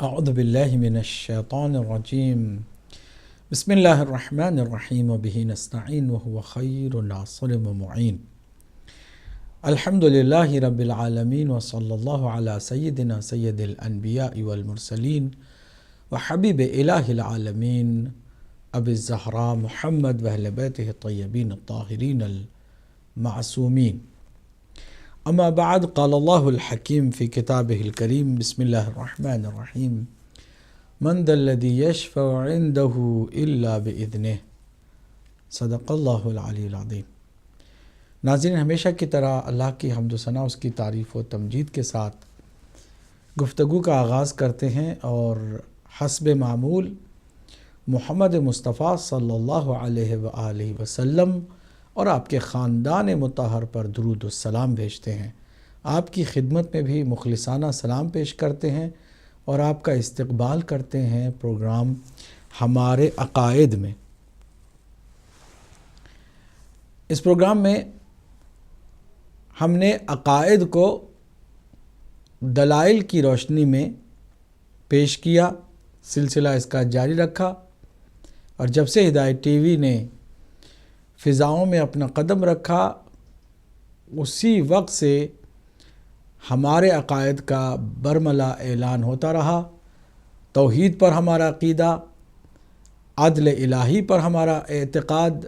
اعوذ باللہ من الشیطان الرجیم بسم اللہ الرحمن الرحیم وبہ نستعین وہو خیر ناصر ومعین الحمد للہ رب العالمین وصلی اللہ علی سیدنا سید الانبیاء والمرسلین وحبیب الہ العالمین ابی الزہراء محمد واہل بیتہ الطیبین الطاہرین المعصومین اما بعد قال اللہ الحکیم فی کتابہ الکریم بسم اللہ الرحمن الرحیم من ذا الذی یشفع عندہ الا باذنہ صدق اللہ العلی العظیم۔ ناظرین، ہمیشہ کی طرح اللہ کی حمد و ثنا، اس کی تعریف و تمجید کے ساتھ گفتگو کا آغاز کرتے ہیں اور حسب معمول محمد مصطفیٰ صلی اللہ علیہ وآلہ وسلم اور آپ کے خاندان مطہر پر درود و سلام بھیجتے ہیں۔ آپ کی خدمت میں بھی مخلصانہ سلام پیش کرتے ہیں اور آپ کا استقبال کرتے ہیں پروگرام ہمارے عقائد میں۔ اس پروگرام میں ہم نے عقائد کو دلائل کی روشنی میں پیش کیا، سلسلہ اس کا جاری رکھا، اور جب سے ہدایت ٹی وی نے فضاؤں میں اپنا قدم رکھا، اسی وقت سے ہمارے عقائد کا برملا اعلان ہوتا رہا۔ توحید پر ہمارا عقیدہ، عدل الہی پر ہمارا اعتقاد،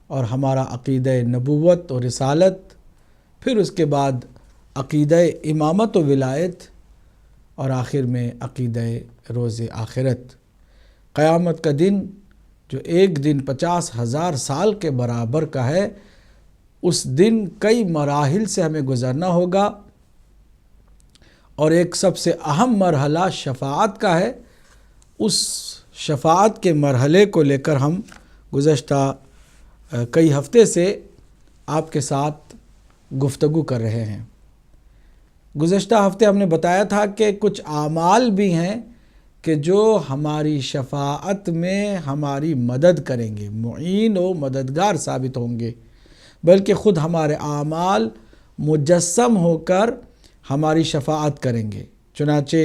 اور ہمارا عقیدہ نبوت و رسالت، پھر اس کے بعد عقیدہ امامت و ولایت، اور آخر میں عقیدہ روز آخرت۔ قیامت کا دن جو ایک دن 50,000 سال کے برابر کا ہے، اس دن کئی مراحل سے ہمیں گزرنا ہوگا، اور ایک سب سے اہم مرحلہ شفاعت کا ہے۔ اس شفاعت کے مرحلے کو لے کر ہم گزشتہ کئی ہفتے سے آپ کے ساتھ گفتگو کر رہے ہیں۔ گزشتہ ہفتے ہم نے بتایا تھا کہ کچھ اعمال بھی ہیں کہ جو ہماری شفاعت میں ہماری مدد کریں گے، معین و مددگار ثابت ہوں گے، بلکہ خود ہمارے اعمال مجسم ہو کر ہماری شفاعت کریں گے۔ چنانچہ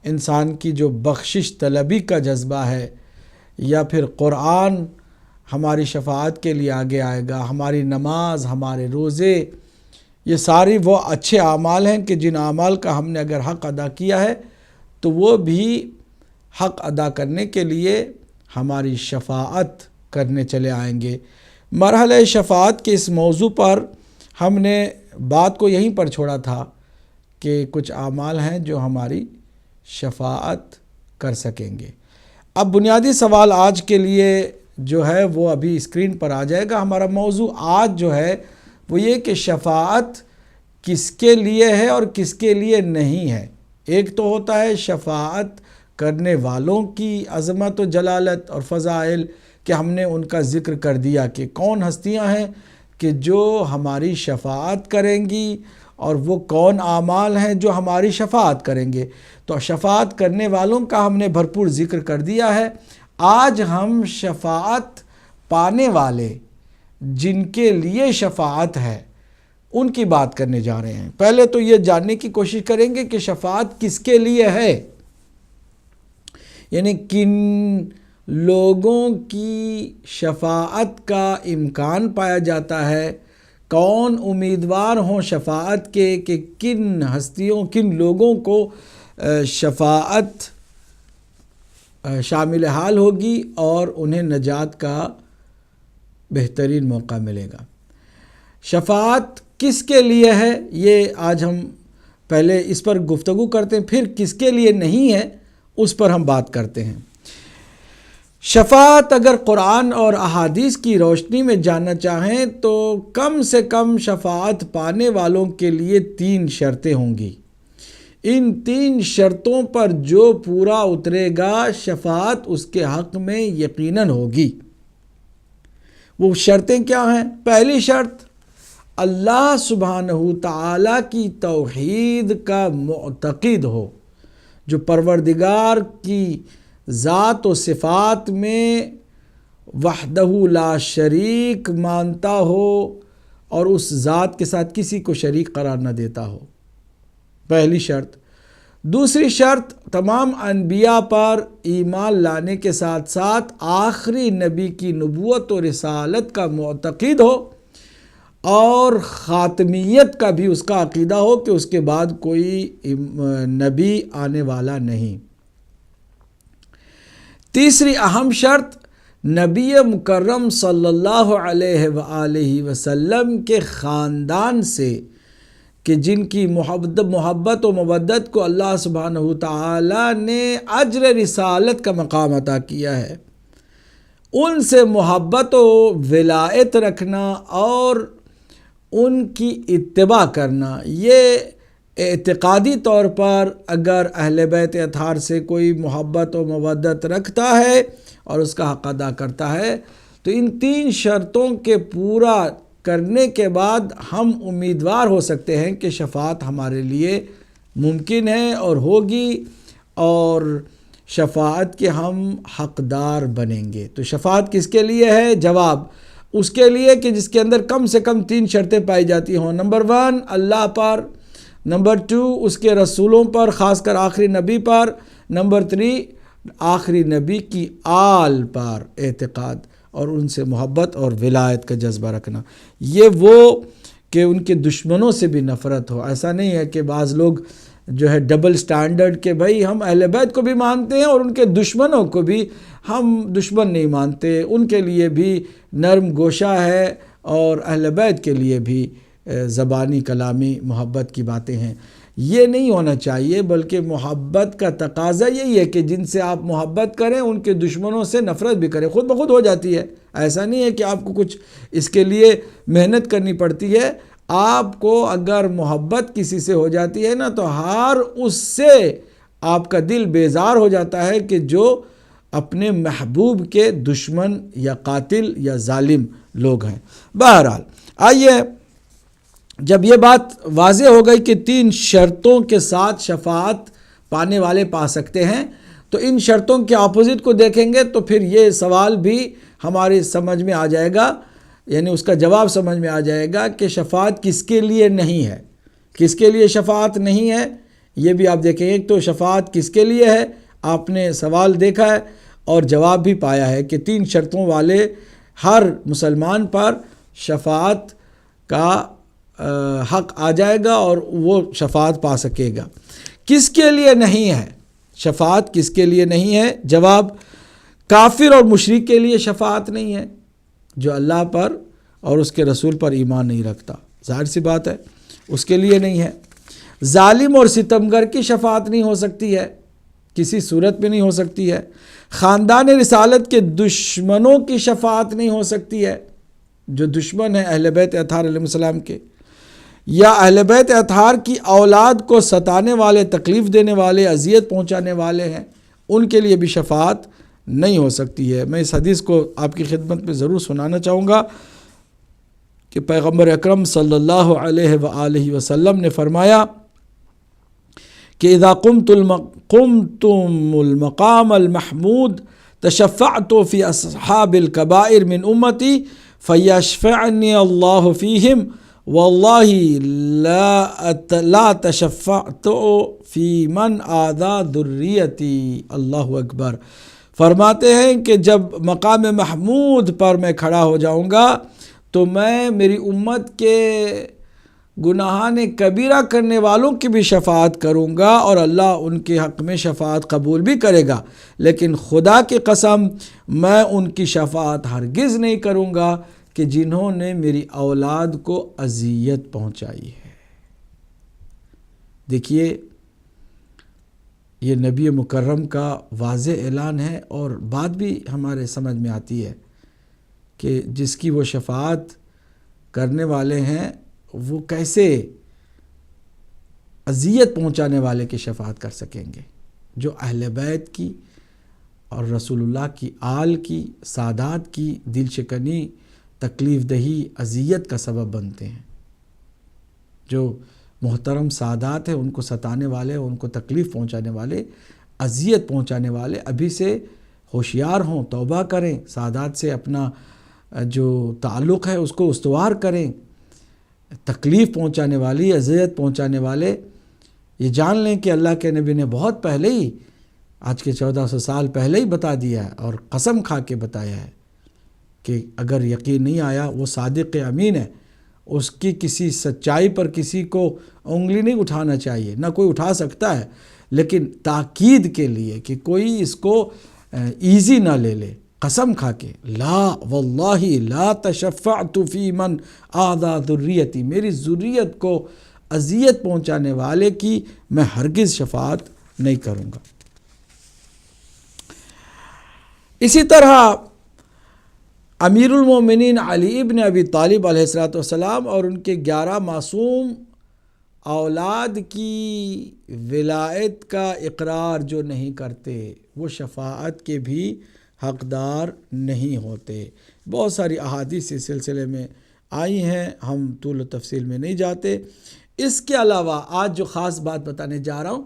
انسان کی جو بخشش طلبی کا جذبہ ہے، یا پھر قرآن ہماری شفاعت کے لیے آگے آئے گا، ہماری نماز، ہمارے روزے، یہ ساری وہ اچھے اعمال ہیں کہ جن اعمال کا ہم نے اگر حق ادا کیا ہے تو وہ بھی حق ادا کرنے کے لیے ہماری شفاعت کرنے چلے آئیں گے۔ مرحلہ شفاعت کے اس موضوع پر ہم نے بات کو یہیں پر چھوڑا تھا کہ کچھ اعمال ہیں جو ہماری شفاعت کر سکیں گے۔ اب بنیادی سوال آج کے لیے جو ہے وہ ابھی اسکرین پر آ جائے گا۔ ہمارا موضوع آج جو ہے وہ یہ کہ شفاعت کس کے لیے ہے اور کس کے لیے نہیں ہے۔ ایک تو ہوتا ہے شفاعت کرنے والوں کی عظمت و جلالت اور فضائل، کہ ہم نے ان کا ذکر کر دیا کہ کون ہستیاں ہیں کہ جو ہماری شفاعت کریں گی، اور وہ کون اعمال ہیں جو ہماری شفاعت کریں گے۔ تو شفاعت کرنے والوں کا ہم نے بھرپور ذکر کر دیا ہے۔ آج ہم شفاعت پانے والے، جن کے لیے شفاعت ہے، ان کی بات کرنے جا رہے ہیں۔ پہلے تو یہ جاننے کی کوشش کریں گے کہ شفاعت کس کے لیے ہے، یعنی کن لوگوں کی شفاعت کا امکان پایا جاتا ہے، کون امیدوار ہوں شفاعت کے، کہ کن ہستیوں، کن لوگوں کو شفاعت شامل حال ہوگی اور انہیں نجات کا بہترین موقع ملے گا۔ شفاعت کس کے لیے ہے، یہ آج ہم پہلے اس پر گفتگو کرتے ہیں، پھر کس کے لیے نہیں ہے اس پر ہم بات کرتے ہیں۔ شفاعت اگر قرآن اور احادیث کی روشنی میں جاننا چاہیں تو کم سے کم شفاعت پانے والوں کے لیے 3 شرطیں ہوں گی۔ ان 3 شرطوں پر جو پورا اترے گا، شفاعت اس کے حق میں یقیناً ہوگی۔ وہ شرطیں کیا ہیں؟ پہلی شرط، اللہ سبحانہ تعالیٰ کی توحید کا معتقد ہو، جو پروردگار کی ذات و صفات میں وحدہ لا شریک مانتا ہو، اور اس ذات کے ساتھ کسی کو شریک قرار نہ دیتا ہو، پہلی شرط۔ دوسری شرط تمام انبیاء پر ایمان لانے کے ساتھ ساتھ آخری نبی کی نبوت و رسالت کا معتقد ہو اور خاتمیت کا بھی اس کا عقیدہ ہو کہ اس کے بعد کوئی نبی آنے والا نہیں۔ تیسری اہم شرط نبی مکرم صلی اللہ علیہ وآلہ وسلم کے خاندان سے کہ جن کی محبت و مودت کو اللہ سبحانہ تعالی نے اجر رسالت کا مقام عطا کیا ہے، ان سے محبت و ولایت رکھنا اور ان کی اتباع کرنا۔ یہ اعتقادی طور پر اگر اہل بیت اطہار سے کوئی محبت و مودت رکھتا ہے اور اس کا حق ادا کرتا ہے تو ان 3 شرطوں کے پورا کرنے کے بعد ہم امیدوار ہو سکتے ہیں کہ شفاعت ہمارے لیے ممکن ہے اور ہوگی، اور شفاعت کے ہم حقدار بنیں گے۔ تو شفاعت کس کے لیے ہے؟ جواب اس کے لیے کہ جس کے اندر کم سے کم 3 شرطیں پائی جاتی ہوں۔ نمبر 1 اللہ پر، نمبر 2 اس کے رسولوں پر، خاص کر آخری نبی پر، نمبر 3 آخری نبی کی آل پر اعتقاد اور ان سے محبت اور ولایت کا جذبہ رکھنا۔ یہ وہ کہ ان کے دشمنوں سے بھی نفرت ہو۔ ایسا نہیں ہے کہ بعض لوگ جو ہے ڈبل سٹینڈرڈ کہ بھائی ہم اہل بیت کو بھی مانتے ہیں اور ان کے دشمنوں کو بھی ہم دشمن نہیں مانتے، ان کے لیے بھی نرم گوشہ ہے اور اہل بیت کے لیے بھی زبانی کلامی محبت کی باتیں ہیں۔ یہ نہیں ہونا چاہیے، بلکہ محبت کا تقاضا یہی ہے کہ جن سے آپ محبت کریں ان کے دشمنوں سے نفرت بھی کریں، خود بخود ہو جاتی ہے۔ ایسا نہیں ہے کہ آپ کو کچھ اس کے لیے محنت کرنی پڑتی ہے۔ آپ کو اگر محبت کسی سے ہو جاتی ہے نا تو ہر اس سے آپ کا دل بیزار ہو جاتا ہے کہ جو اپنے محبوب کے دشمن یا قاتل یا ظالم لوگ ہیں۔ بہرحال آئیے، جب یہ بات واضح ہو گئی کہ 3 شرطوں کے ساتھ شفاعت پانے والے پا سکتے ہیں، تو ان شرطوں کے اپوزٹ کو دیکھیں گے تو پھر یہ سوال بھی ہماری سمجھ میں آ جائے گا، یعنی اس کا جواب سمجھ میں آ جائے گا کہ شفاعت کس کے لیے نہیں ہے، کس کے لیے شفاعت نہیں ہے۔ یہ بھی آپ دیکھیں گے تو شفاعت کس کے لیے ہے، آپ نے سوال دیکھا ہے اور جواب بھی پایا ہے کہ 3 شرطوں والے ہر مسلمان پر شفاعت کا حق آ جائے گا اور وہ شفاعت پا سکے گا۔ کس کے لیے نہیں ہے شفاعت؟ کس کے لیے نہیں ہے؟ جواب کافر اور مشرک کے لیے شفاعت نہیں ہے، جو اللہ پر اور اس کے رسول پر ایمان نہیں رکھتا، ظاہر سی بات ہے اس کے لیے نہیں ہے۔ ظالم اور ستمگر کی شفاعت نہیں ہو سکتی ہے، کسی صورت میں نہیں ہو سکتی ہے۔ خاندان رسالت کے دشمنوں کی شفاعت نہیں ہو سکتی ہے، جو دشمن ہیں اہل بیت اطہار علیہ السلام کے، یا اہل بیت اطہار کی اولاد کو ستانے والے، تکلیف دینے والے، اذیت پہنچانے والے ہیں، ان کے لیے بھی شفاعت نہیں ہو سکتی ہے۔ میں اس حدیث کو آپ کی خدمت میں ضرور سنانا چاہوں گا کہ پیغمبر اکرم صلی اللہ علیہ وآلہ وسلم نے فرمایا کہ اذا قمتم المقام المحمود تشفعت فی اصحاب الکبائر من امتی فیشفعنی اللہ فیہم واللہ لا تشفعت فی من آذا ذریتی۔ اللہ اکبر۔ فرماتے ہیں کہ جب مقام محمود پر میں کھڑا ہو جاؤں گا تو میں میری امت کے گناہان کبیرہ کرنے والوں کی بھی شفاعت کروں گا اور اللہ ان کے حق میں شفاعت قبول بھی کرے گا، لیکن خدا کی قسم میں ان کی شفاعت ہرگز نہیں کروں گا کہ جنہوں نے میری اولاد کو اذیت پہنچائی ہے۔ دیکھیے یہ نبی مکرم کا واضح اعلان ہے، اور بات بھی ہمارے سمجھ میں آتی ہے کہ جس کی وہ شفاعت کرنے والے ہیں وہ کیسے اذیت پہنچانے والے کی شفاعت کر سکیں گے، جو اہل بیت کی اور رسول اللہ کی آل کی، سادات کی دل شکنی، تکلیف دہی، اذیت کا سبب بنتے ہیں۔ جو محترم سادات ہیں ان کو ستانے والے، ان کو تکلیف پہنچانے والے، اذیت پہنچانے والے ابھی سے ہوشیار ہوں، توبہ کریں، سادات سے اپنا جو تعلق ہے اس کو استوار کریں۔ تکلیف پہنچانے والی، اذیت پہنچانے والے یہ جان لیں کہ اللہ کے نبی نے بہت پہلے ہی، آج کے 1400 سال پہلے ہی بتا دیا ہے اور قسم کھا کے بتایا ہے کہ اگر یقین نہیں آیا، وہ صادق امین ہے، اس کی کسی سچائی پر کسی کو انگلی نہیں اٹھانا چاہیے، نہ کوئی اٹھا سکتا ہے، لیکن تاکید کے لیے کہ کوئی اس کو ایزی نہ لے لے، قسم کھا کے، لا واللہ لا تشفعت فی من آذا ذریتی، میری ذریت کو اذیت پہنچانے والے کی میں ہرگز شفاعت نہیں کروں گا۔ اسی طرح امیر المومنین علی ابن ابی طالب علیہ السلام اور ان کے 11 معصوم اولاد کی ولایت کا اقرار جو نہیں کرتے، وہ شفاعت کے بھی حقدار نہیں ہوتے۔ بہت ساری احادیث اس سلسلے میں آئی ہیں، ہم طول و تفصیل میں نہیں جاتے۔ اس کے علاوہ آج جو خاص بات بتانے جا رہا ہوں،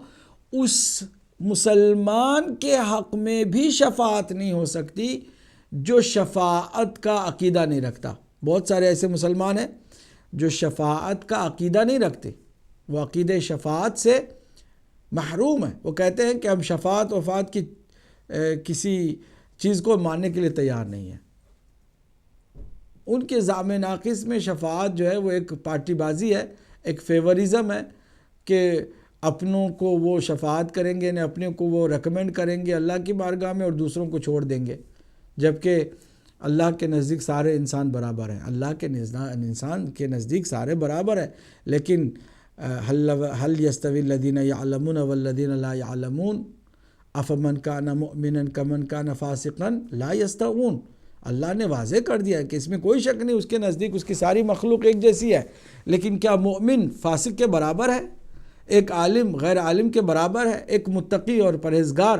اس مسلمان کے حق میں بھی شفاعت نہیں ہو سکتی جو شفاعت کا عقیدہ نہیں رکھتا۔ بہت سارے ایسے مسلمان ہیں جو شفاعت کا عقیدہ نہیں رکھتے، وہ عقیدہ شفاعت سے محروم ہیں۔ وہ کہتے ہیں کہ ہم شفاعت وفات کی کسی چیز کو ماننے کے لیے تیار نہیں ہیں۔ ان کے زعم ناقص میں شفاعت جو ہے وہ ایک پارٹی بازی ہے، ایک فیوریزم ہے کہ اپنوں کو وہ شفاعت کریں گے، یعنی اپنے کو وہ ریکمنڈ کریں گے اللہ کی بارگاہ میں اور دوسروں کو چھوڑ دیں گے، جبکہ اللہ کے نزدیک سارے انسان برابر ہیں۔ اللہ کے انسان کے نزدیک سارے برابر ہیں، لیکن هل يستوي الذين يعلمون والذين لا يعلمون افمن كان مؤمنا كمن كان فاسقا لا يستوون۔ اللہ نے واضح کر دیا ہے کہ اس میں کوئی شک نہیں، اس کے نزدیک اس کی ساری مخلوق ایک جیسی ہے، لیکن کیا مومن فاسق کے برابر ہے؟ ایک عالم غیر عالم کے برابر ہے؟ ایک متقی اور پرہیزگار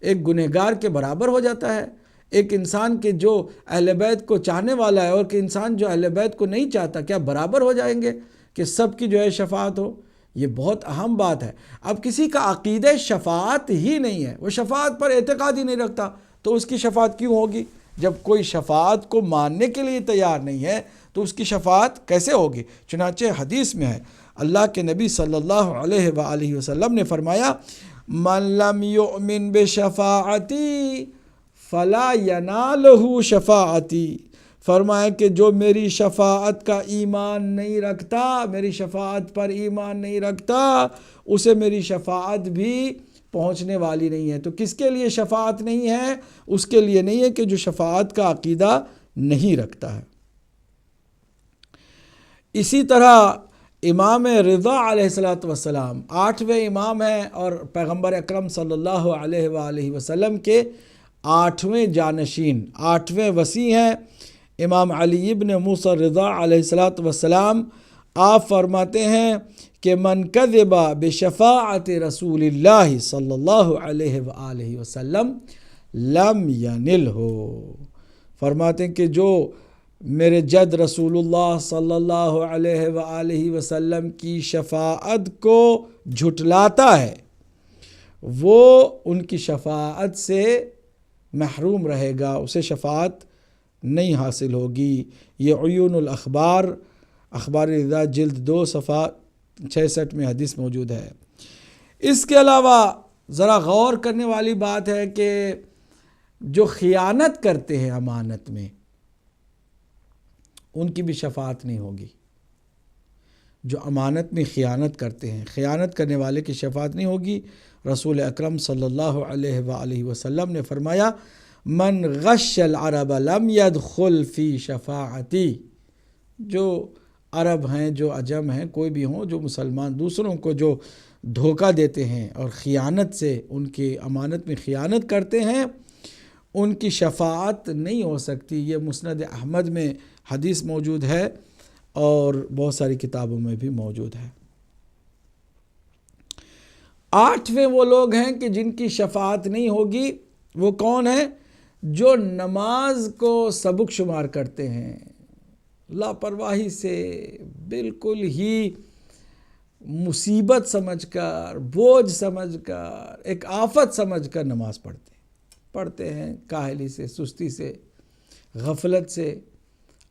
ایک گنہگار کے برابر ہو جاتا ہے؟ ایک انسان کے جو اہل بیت کو چاہنے والا ہے اور کہ انسان جو اہل بیت کو نہیں چاہتا، کیا برابر ہو جائیں گے کہ سب کی جو ہے شفاعت ہو؟ یہ بہت اہم بات ہے۔ اب کسی کا عقیدہ شفاعت ہی نہیں ہے، وہ شفاعت پر اعتقاد ہی نہیں رکھتا، تو اس کی شفاعت کیوں ہوگی؟ جب کوئی شفاعت کو ماننے کے لیے تیار نہیں ہے تو اس کی شفاعت کیسے ہوگی؟ چنانچہ حدیث میں ہے، اللہ کے نبی صلی اللہ علیہ وآلہ وسلم نے فرمایا، من لم یؤمن بشفاعتی فلا ینالہ شفاعتی، فرمایا کہ جو میری شفاعت کا ایمان نہیں رکھتا، میری شفاعت پر ایمان نہیں رکھتا، اسے میری شفاعت بھی پہنچنے والی نہیں ہے۔ تو کس کے لیے شفاعت نہیں ہے؟ اس کے لیے نہیں ہے کہ جو شفاعت کا عقیدہ نہیں رکھتا ہے۔ اسی طرح امام رضا علیہ السلام 8ویں امام ہیں اور پیغمبر اکرم صلی اللہ علیہ وآلہ وسلم کے 8ویں جانشین، 8ویں وصی ہیں امام علی ابن موسیٰ رضا علیہ السلام۔ آپ فرماتے ہیں کہ من کذب بشفاعت رسول اللہ صلی اللہ علیہ وآلہ وسلم لم ینلہ، فرماتے ہیں کہ جو میرے جد رسول اللہ صلی اللہ علیہ وآلہ وسلم کی شفاعت کو جھٹلاتا ہے، وہ ان کی شفاعت سے محروم رہے گا، اسے شفاعت نہیں حاصل ہوگی۔ یہ عیون الاخبار، اخبار رضا جلد 2 صفحہ 66 میں حدیث موجود ہے۔ اس کے علاوہ ذرا غور کرنے والی بات ہے کہ جو خیانت کرتے ہیں امانت میں، ان کی بھی شفاعت نہیں ہوگی۔ جو امانت میں خیانت کرتے ہیں، خیانت کرنے والے کی شفاعت نہیں ہوگی۔ رسول اکرم صلی اللہ علیہ وآلہ وسلم نے فرمایا، من غش العرب لم يدخل فی شفاعتی، جو عرب ہیں، جو عجم ہیں، کوئی بھی ہوں، جو مسلمان دوسروں کو جو دھوکہ دیتے ہیں اور خیانت سے ان کی امانت میں خیانت کرتے ہیں، ان کی شفاعت نہیں ہو سکتی۔ یہ مسند احمد میں حدیث موجود ہے اور بہت ساری کتابوں میں بھی موجود ہے۔ 8ویں وہ لوگ ہیں کہ جن کی شفاعت نہیں ہوگی، وہ کون ہیں؟ جو نماز کو سبق شمار کرتے ہیں، لاپرواہی سے، بالکل ہی مصیبت سمجھ کر، بوجھ سمجھ کر، ایک آفت سمجھ کر نماز پڑھتے ہیں، کاہلی سے، سستی سے، غفلت سے،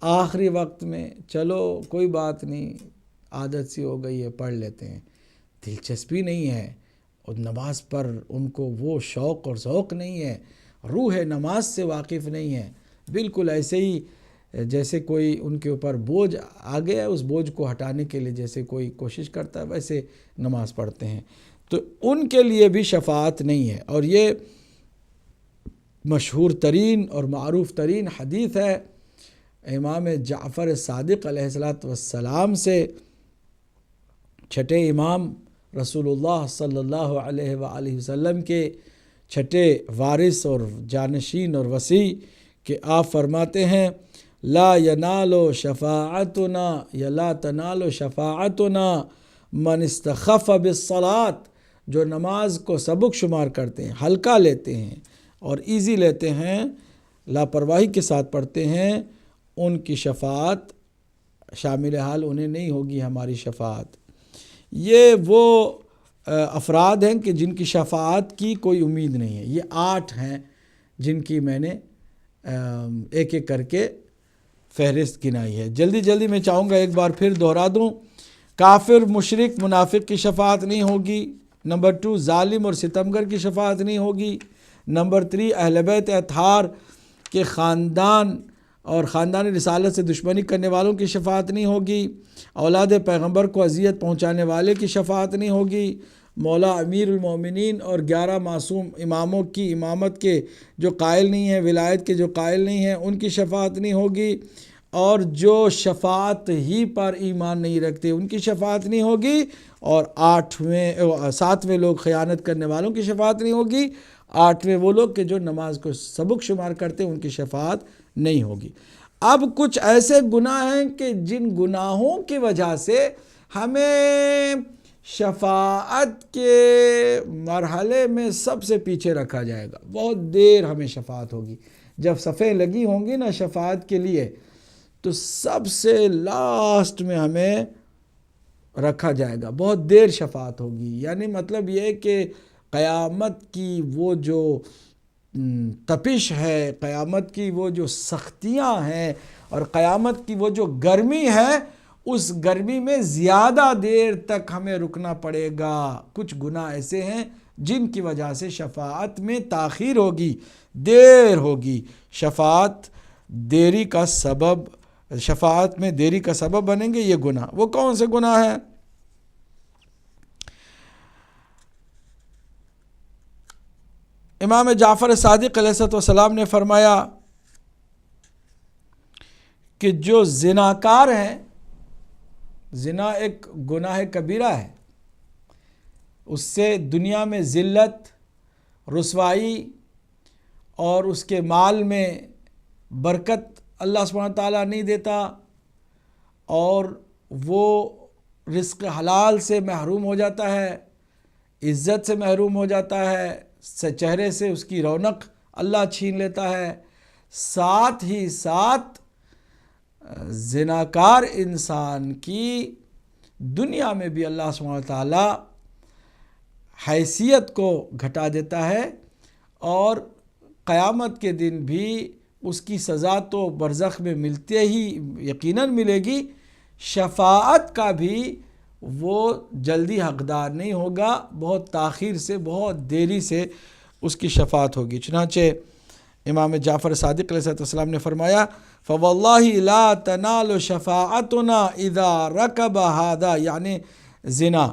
آخری وقت میں چلو کوئی بات نہیں، عادت سی ہو گئی ہے، پڑھ لیتے ہیں۔ دلچسپی نہیں ہے، اور نماز پر ان کو وہ شوق اور ذوق نہیں ہے، روح نماز سے واقف نہیں ہے، بالکل ایسے ہی جیسے کوئی ان کے اوپر بوجھ آ گیا ہے، اس بوجھ کو ہٹانے کے لیے جیسے کوئی کوشش کرتا ہے ویسے نماز پڑھتے ہیں، تو ان کے لیے بھی شفاعت نہیں ہے۔ اور یہ مشہور ترین اور معروف ترین حدیث ہے امام جعفر صادق علیہ السلام سے، چھٹے امام رسول اللہ صلی اللہ علیہ وآلہ وسلم کے چھٹے وارث اور جانشین اور وصی، کہ آپ فرماتے ہیں لا ینال شفاعتنا یا لا تنال شفاعتنا من استخف بالصلاۃ، جو نماز کو سبق شمار کرتے ہیں، ہلکا لیتے ہیں اور ایزی لیتے ہیں، لاپرواہی کے ساتھ پڑھتے ہیں، ان کی شفاعت شامل حال انہیں نہیں ہوگی ہماری شفاعت۔ یہ وہ افراد ہیں کہ جن کی شفاعت کی کوئی امید نہیں ہے۔ یہ 8 ہیں جن کی میں نے ایک ایک کر کے فہرست گنائی ہے۔ جلدی جلدی میں چاہوں گا ایک بار پھر دہرا دوں۔ کافر، مشرک، منافق کی شفاعت نہیں ہوگی۔ نمبر 2، ظالم اور ستمگر کی شفاعت نہیں ہوگی۔ نمبر 3، اہل بیت اطہار کے خاندان اور خاندان رسالت سے دشمنی کرنے والوں کی شفاعت نہیں ہوگی۔ اولاد پیغمبر کو اذیت پہنچانے والے کی شفاعت نہیں ہوگی۔ مولا امیر المومنین اور 11 معصوم اماموں کی امامت کے جو قائل نہیں ہیں، ولایت کے جو قائل نہیں ہیں، ان کی شفاعت نہیں ہوگی۔ اور جو شفاعت ہی پر ایمان نہیں رکھتے ان کی شفاعت نہیں ہوگی۔ اور 7ویں لوگ خیانت کرنے والوں کی شفاعت نہیں ہوگی۔ 8ویں وہ لوگ کہ جو نماز کو سبق شمار کرتے ان کی شفاعت نہیں ہوگی۔ اب کچھ ایسے گناہ ہیں کہ جن گناہوں کی وجہ سے ہمیں شفاعت کے مرحلے میں سب سے پیچھے رکھا جائے گا، بہت دیر ہمیں شفاعت ہوگی۔ جب صفیں لگی ہوں گی نا شفاعت کے لیے تو سب سے لاسٹ میں ہمیں رکھا جائے گا، بہت دیر شفاعت ہوگی۔ یعنی مطلب یہ کہ قیامت کی وہ جو تپش ہے، قیامت کی وہ جو سختیاں ہیں اور قیامت کی وہ جو گرمی ہے، اس گرمی میں زیادہ دیر تک ہمیں رکنا پڑے گا۔ کچھ گناہ ایسے ہیں جن کی وجہ سے شفاعت میں تاخیر ہوگی، دیر ہوگی۔ شفاعت میں دیری کا سبب بنیں گے یہ گناہ۔ وہ کون سے گناہ ہیں؟ امام جعفر صادق علیہ السلام نے فرمایا کہ جو زناکار ہیں، زنا ایک گناہ کبیرہ ہے، اس سے دنیا میں ذلت، رسوائی اور اس کے مال میں برکت اللہ سبحانہ تعالیٰ نہیں دیتا، اور وہ رزق حلال سے محروم ہو جاتا ہے، عزت سے محروم ہو جاتا ہے، چہرے سے اس کی رونق اللہ چھین لیتا ہے۔ ساتھ ہی ساتھ زناکار انسان کی دنیا میں بھی اللہ سبحانہ تعالیٰ حیثیت کو گھٹا دیتا ہے، اور قیامت کے دن بھی اس کی سزا تو برزخ میں ملتے ہی یقیناً ملے گی، شفاعت کا بھی وہ جلدی حقدار نہیں ہوگا، بہت تاخیر سے، بہت دیری سے اس کی شفاعت ہوگی۔ چنانچہ امام جعفر صادق علیہ السلام نے فرمایا فَوَاللَّهِ لَا تَنَالُ شَفَاعَتُنَا اِذَا رَكَبَ هَذَا، یعنی زنا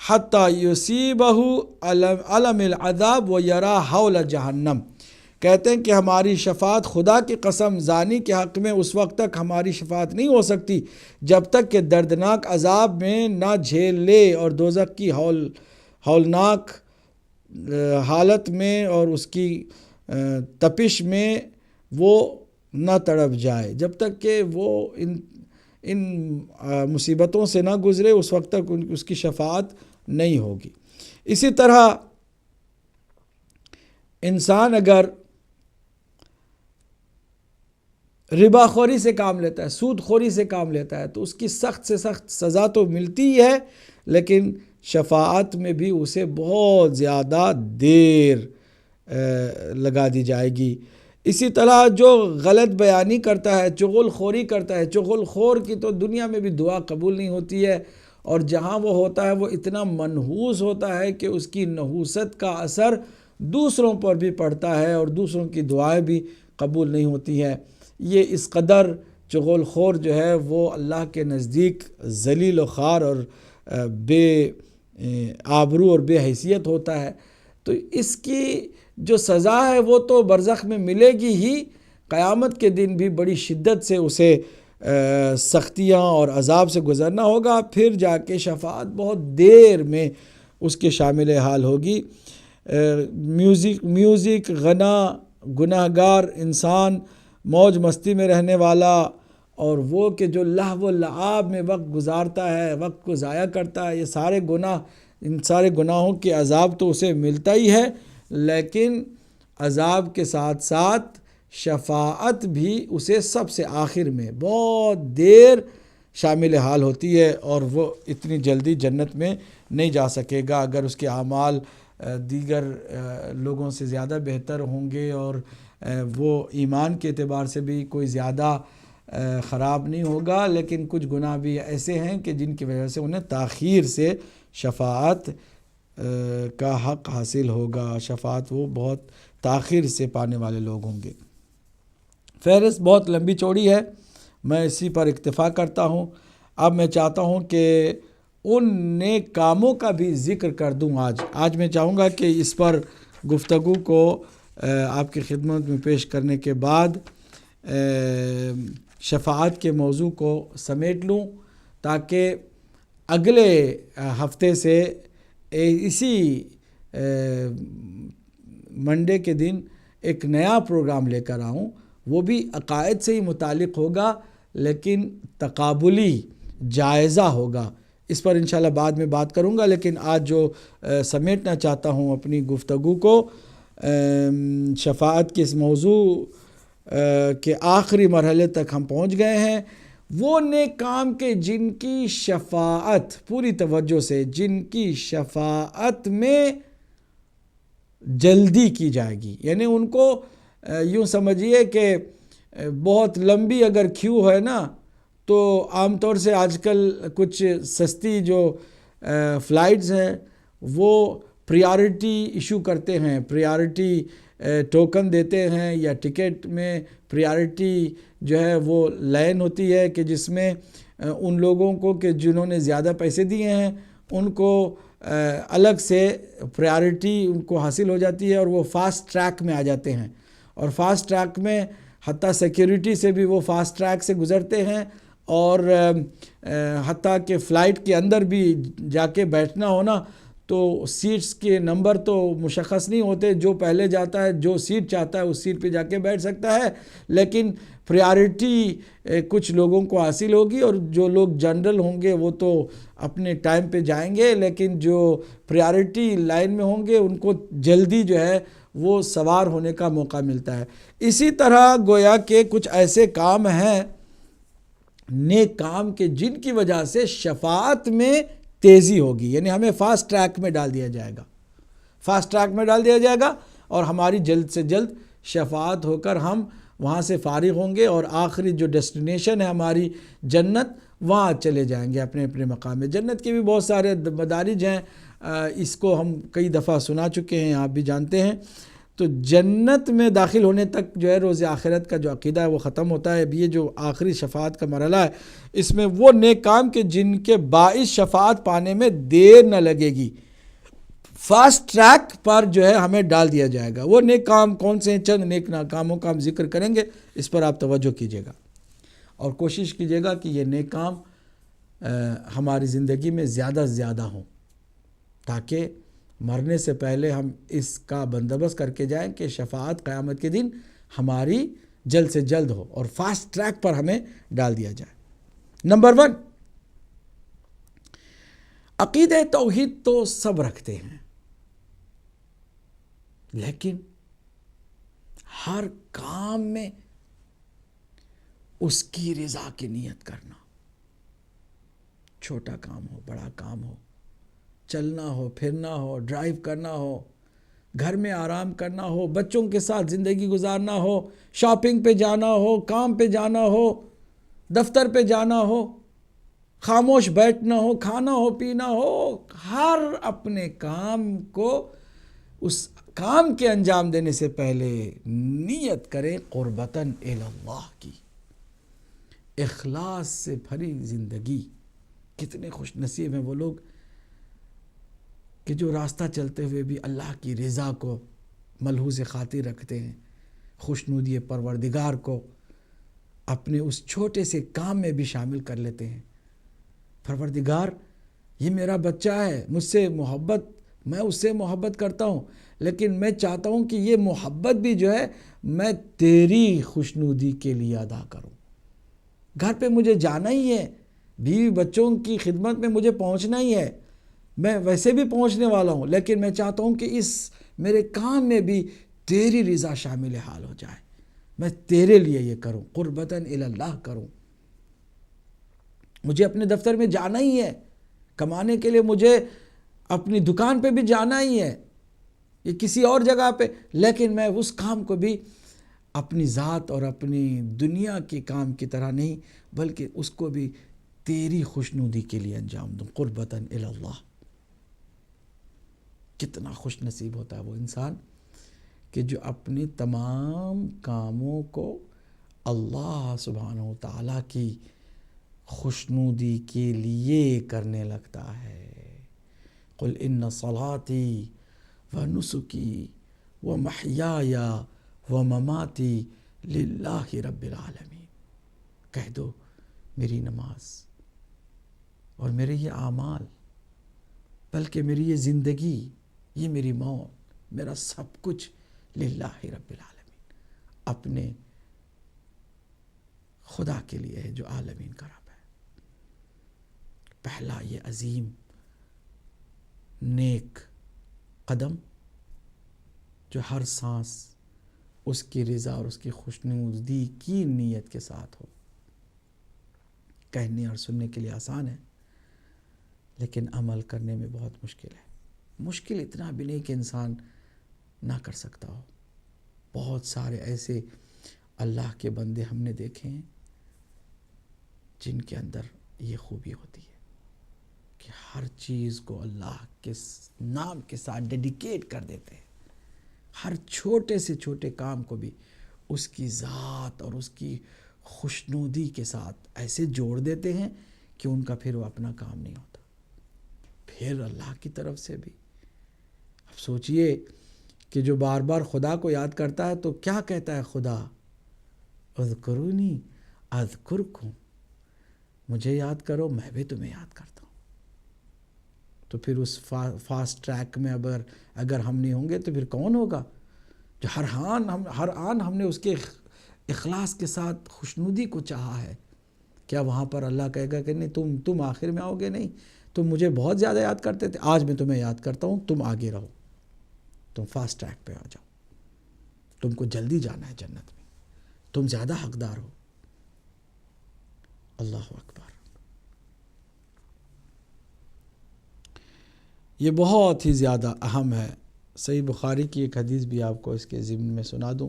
حَتَّى يُصِيبَهُ عَلَمِ الْعَذَابِ وَيَرَى حَوْلَ جَهَنَّمْ، کہتے ہیں کہ ہماری شفاعت، خدا کی قسم، زانی کے حق میں اس وقت تک ہماری شفاعت نہیں ہو سکتی جب تک کہ دردناک عذاب میں نہ جھیل لے اور دوزخ کی ہولناک حالت میں اور اس کی تپش میں وہ نہ تڑپ جائے، جب تک کہ وہ ان مصیبتوں سے نہ گزرے اس وقت تک اس کی شفاعت نہیں ہوگی۔ اسی طرح انسان اگر ربا خوری سے کام لیتا ہے، سود خوری سے کام لیتا ہے، تو اس کی سخت سے سخت سزا تو ملتی ہی ہے، لیکن شفاعت میں بھی اسے بہت زیادہ دیر لگا دی جائے گی۔ اسی طرح جو غلط بیانی کرتا ہے، چغل خوری کرتا ہے، چغل خور کی تو دنیا میں بھی دعا قبول نہیں ہوتی ہے، اور جہاں وہ ہوتا ہے وہ اتنا منحوس ہوتا ہے کہ اس کی نحوست کا اثر دوسروں پر بھی پڑتا ہے اور دوسروں کی دعائیں بھی قبول نہیں ہوتی ہیں۔ یہ اس قدر چغل خور جو ہے وہ اللہ کے نزدیک ذلیل و خوار اور بے آبرو اور بے حیثیت ہوتا ہے۔ تو اس کی جو سزا ہے وہ تو برزخ میں ملے گی ہی، قیامت کے دن بھی بڑی شدت سے اسے سختیاں اور عذاب سے گزرنا ہوگا، پھر جا کے شفاعت بہت دیر میں اس کے شامل حال ہوگی۔ میوزک، غنا، گناہگار انسان، موج مستی میں رہنے والا، اور وہ کہ جو لہو و لعاب میں وقت گزارتا ہے، وقت کو ضائع کرتا ہے، یہ سارے گناہ، ان سارے گناہوں کے عذاب تو اسے ملتا ہی ہے، لیکن عذاب کے ساتھ ساتھ شفاعت بھی اسے سب سے آخر میں بہت دیر شامل حال ہوتی ہے، اور وہ اتنی جلدی جنت میں نہیں جا سکے گا اگر اس کے اعمال دیگر لوگوں سے زیادہ بہتر ہوں گے، اور وہ ایمان کے اعتبار سے بھی کوئی زیادہ خراب نہیں ہوگا، لیکن کچھ گناہ بھی ایسے ہیں کہ جن کی وجہ سے انہیں تاخیر سے شفاعت کا حق حاصل ہوگا، شفاعت وہ بہت تاخیر سے پانے والے لوگ ہوں گے۔ فہرست بہت لمبی چوڑی ہے، میں اسی پر اکتفا کرتا ہوں۔ اب میں چاہتا ہوں کہ ان نیک کاموں کا بھی ذکر کر دوں۔ آج میں چاہوں گا کہ اس پر گفتگو کو آپ کی خدمت میں پیش کرنے کے بعد شفاعت کے موضوع کو سمیٹ لوں، تاکہ اگلے ہفتے سے اسی منڈے کے دن ایک نیا پروگرام لے کر آؤں، وہ بھی عقائد سے ہی متعلق ہوگا، لیکن تقابلی جائزہ ہوگا۔ اس پر انشاءاللہ بعد میں بات کروں گا، لیکن آج جو سمیٹنا چاہتا ہوں اپنی گفتگو کو، شفاعت کے اس موضوع کے آخری مرحلے تک ہم پہنچ گئے ہیں۔ وہ نیک کام کے جن کی شفاعت، پوری توجہ سے، جن کی شفاعت میں جلدی کی جائے گی، یعنی ان کو یوں سمجھیے کہ بہت لمبی اگر کیو ہے نا، تو عام طور سے آج کل کچھ سستی جو فلائٹس ہیں وہ پریارٹی ایشو کرتے ہیں، پریارٹی ٹوکن دیتے ہیں، یا ٹکٹ میں پریارٹی جو ہے وہ لائن ہوتی ہے کہ جس میں ان لوگوں کو کہ جنہوں نے زیادہ پیسے دیے ہیں ان کو الگ سے پریارٹی ان کو حاصل ہو جاتی ہے، اور وہ فاسٹ ٹریک میں آ جاتے ہیں، اور فاسٹ ٹریک میں حتیٰ سیکیورٹی سے بھی وہ فاسٹ ٹریک سے گزرتے ہیں، اور حتیٰ کہ فلائٹ کے اندر بھی جا کے بیٹھنا ہونا تو سیٹس کے نمبر تو مشخص نہیں ہوتے، جو پہلے جاتا ہے جو سیٹ چاہتا ہے اس سیٹ پہ جا کے بیٹھ سکتا ہے، لیکن پریارٹی کچھ لوگوں کو حاصل ہوگی، اور جو لوگ جنرل ہوں گے وہ تو اپنے ٹائم پہ جائیں گے، لیکن جو پریارٹی لائن میں ہوں گے ان کو جلدی جو ہے وہ سوار ہونے کا موقع ملتا ہے۔ اسی طرح گویا کہ کچھ ایسے کام ہیں نیک کام کے جن کی وجہ سے شفاعت میں تیزی ہوگی، یعنی ہمیں فاسٹ ٹریک میں ڈال دیا جائے گا، فاسٹ ٹریک میں ڈال دیا جائے گا، اور ہماری جلد سے جلد شفاعت ہو کر ہم وہاں سے فارغ ہوں گے، اور آخری جو ڈیسٹینیشن ہے ہماری جنت، وہاں چلے جائیں گے اپنے اپنے مقام میں۔ جنت کے بھی بہت سارے مدارج ہیں، اس کو ہم کئی دفعہ سنا چکے ہیں، آپ بھی جانتے ہیں۔ تو جنت میں داخل ہونے تک جو ہے روز آخرت کا جو عقیدہ ہے وہ ختم ہوتا ہے۔ اب یہ جو آخری شفاعت کا مرحلہ ہے، اس میں وہ نیک کام کہ جن کے باعث شفاعت پانے میں دیر نہ لگے گی، فاسٹ ٹریک پر جو ہے ہمیں ڈال دیا جائے گا۔ وہ نیک کام کون سے ہیں؟ چند نیک کاموں کا ہم ذکر کریں گے، اس پر آپ توجہ کیجیے گا، اور کوشش کیجیے گا کہ یہ نیک کام ہماری زندگی میں زیادہ سے زیادہ ہوں، تاکہ مرنے سے پہلے ہم اس کا بندوبست کر کے جائیں کہ شفاعت قیامت کے دن ہماری جلد سے جلد ہو اور فاسٹ ٹریک پر ہمیں ڈال دیا جائے۔ نمبر 1، عقیدہ توحید تو سب رکھتے ہیں، لیکن ہر کام میں اس کی رضا کی نیت کرنا، چھوٹا کام ہو بڑا کام ہو، چلنا ہو پھرنا ہو، ڈرائیو کرنا ہو، گھر میں آرام کرنا ہو، بچوں کے ساتھ زندگی گزارنا ہو، شاپنگ پہ جانا ہو، کام پہ جانا ہو، دفتر پہ جانا ہو، خاموش بیٹھنا ہو، کھانا ہو، پینا ہو، ہر اپنے کام کو اس کام کے انجام دینے سے پہلے نیت کریں قربتاً الی اللہ کی، اخلاص سے بھری زندگی۔ کتنے خوش نصیب ہیں وہ لوگ کہ جو راستہ چلتے ہوئے بھی اللہ کی رضا کو ملحوظ خاطر رکھتے ہیں، خوشنودی پروردگار کو اپنے اس چھوٹے سے کام میں بھی شامل کر لیتے ہیں۔ پروردگار یہ میرا بچہ ہے، مجھ سے محبت، میں اس سے محبت کرتا ہوں، لیکن میں چاہتا ہوں کہ یہ محبت بھی جو ہے میں تیری خوشنودی کے لیے ادا کروں۔ گھر پہ مجھے جانا ہی ہے، بیوی بچوں کی خدمت میں مجھے پہنچنا ہی ہے، میں ویسے بھی پہنچنے والا ہوں، لیکن میں چاہتا ہوں کہ اس میرے کام میں بھی تیری رضا شامل حال ہو جائے، میں تیرے لیے یہ کروں، قربتاً الی اللہ کروں۔ مجھے اپنے دفتر میں جانا ہی ہے، کمانے کے لیے مجھے اپنی دکان پہ بھی جانا ہی ہے، یہ کسی اور جگہ پہ، لیکن میں اس کام کو بھی اپنی ذات اور اپنی دنیا کے کام کی طرح نہیں، بلکہ اس کو بھی تیری خوشنودی کے لیے انجام دوں، قربتاً الی اللہ۔ کتنا خوش نصیب ہوتا ہے وہ انسان کہ جو اپنی تمام کاموں کو اللہ سبحانہ و تعالیٰ کی خوشنودی کے لیے کرنے لگتا ہے۔ قل ان صلاتی و نسکی و محیای و مماتی للہ رب العالمین، کہہ دو میری نماز اور میرے یہ اعمال، بلکہ میری یہ زندگی، یہ میری موت، میرا سب کچھ للہ رب العالمین، اپنے خدا کے لیے ہے جو عالمین کا رب ہے۔ پہلا یہ عظیم نیک قدم جو ہر سانس اس کی رضا اور اس کی خوشنودی کی نیت کے ساتھ ہو۔ کہنے اور سننے کے لیے آسان ہے، لیکن عمل کرنے میں بہت مشکل ہے۔ مشکل اتنا بھی نہیں کہ انسان نہ کر سکتا ہو۔ بہت سارے ایسے اللہ کے بندے ہم نے دیکھے ہیں جن کے اندر یہ خوبی ہوتی ہے کہ ہر چیز کو اللہ کے نام کے ساتھ ڈیڈیکیٹ کر دیتے ہیں، ہر چھوٹے سے چھوٹے کام کو بھی اس کی ذات اور اس کی خوشنودی کے ساتھ ایسے جوڑ دیتے ہیں کہ ان کا پھر وہ اپنا کام نہیں ہوتا، پھر اللہ کی طرف سے بھی۔ اب سوچئے کہ جو بار بار خدا کو یاد کرتا ہے تو کیا کہتا ہے خدا؟ اذکرونی اذکرکم، مجھے یاد کرو میں بھی تمہیں یاد کرتا ہوں۔ تو پھر اس فاسٹ ٹریک میں اگر ہم نہیں ہوں گے تو پھر کون ہوگا؟ جو ہر آن ہم نے اس کے اخلاص کے ساتھ خوشنودی کو چاہا ہے، کیا وہاں پر اللہ کہے گا کہ نہیں تم آخر میں آؤ گے؟ نہیں، تم مجھے بہت زیادہ یاد کرتے تھے، آج میں تمہیں یاد کرتا ہوں، تم آگے رہو، تم فاسٹ ٹریک پہ آ جاؤ، تم کو جلدی جانا ہے جنت میں، تم زیادہ حقدار ہو۔ اللہ اکبر۔ یہ بہت ہی زیادہ اہم ہے۔ صحیح بخاری کی ایک حدیث بھی آپ کو اس کے ضمن میں سنا دوں۔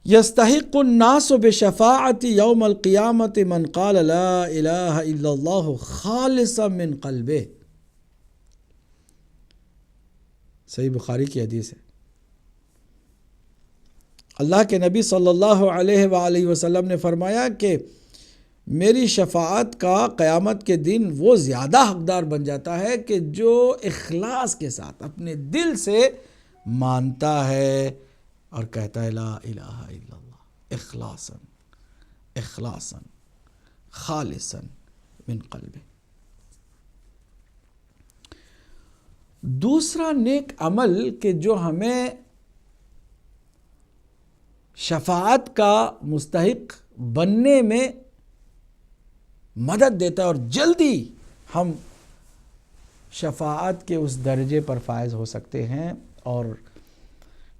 یستحق الناس بشفاعت یوم القیامت من قال لا الہ الا اللہ خالصا من قلبہ، صحیح بخاری کی حدیث ہے۔ اللہ کے نبی صلی اللہ علیہ وآلہ وسلم نے فرمایا کہ میری شفاعت کا قیامت کے دن وہ زیادہ حقدار بن جاتا ہے کہ جو اخلاص کے ساتھ اپنے دل سے مانتا ہے اور کہتا ہے لا الہ الا اللہ، اخلاصاً خالصاً من قلب۔ دوسرا نیک عمل کہ جو ہمیں شفاعت کا مستحق بننے میں مدد دیتا ہے اور جلدی ہم شفاعت کے اس درجے پر فائز ہو سکتے ہیں اور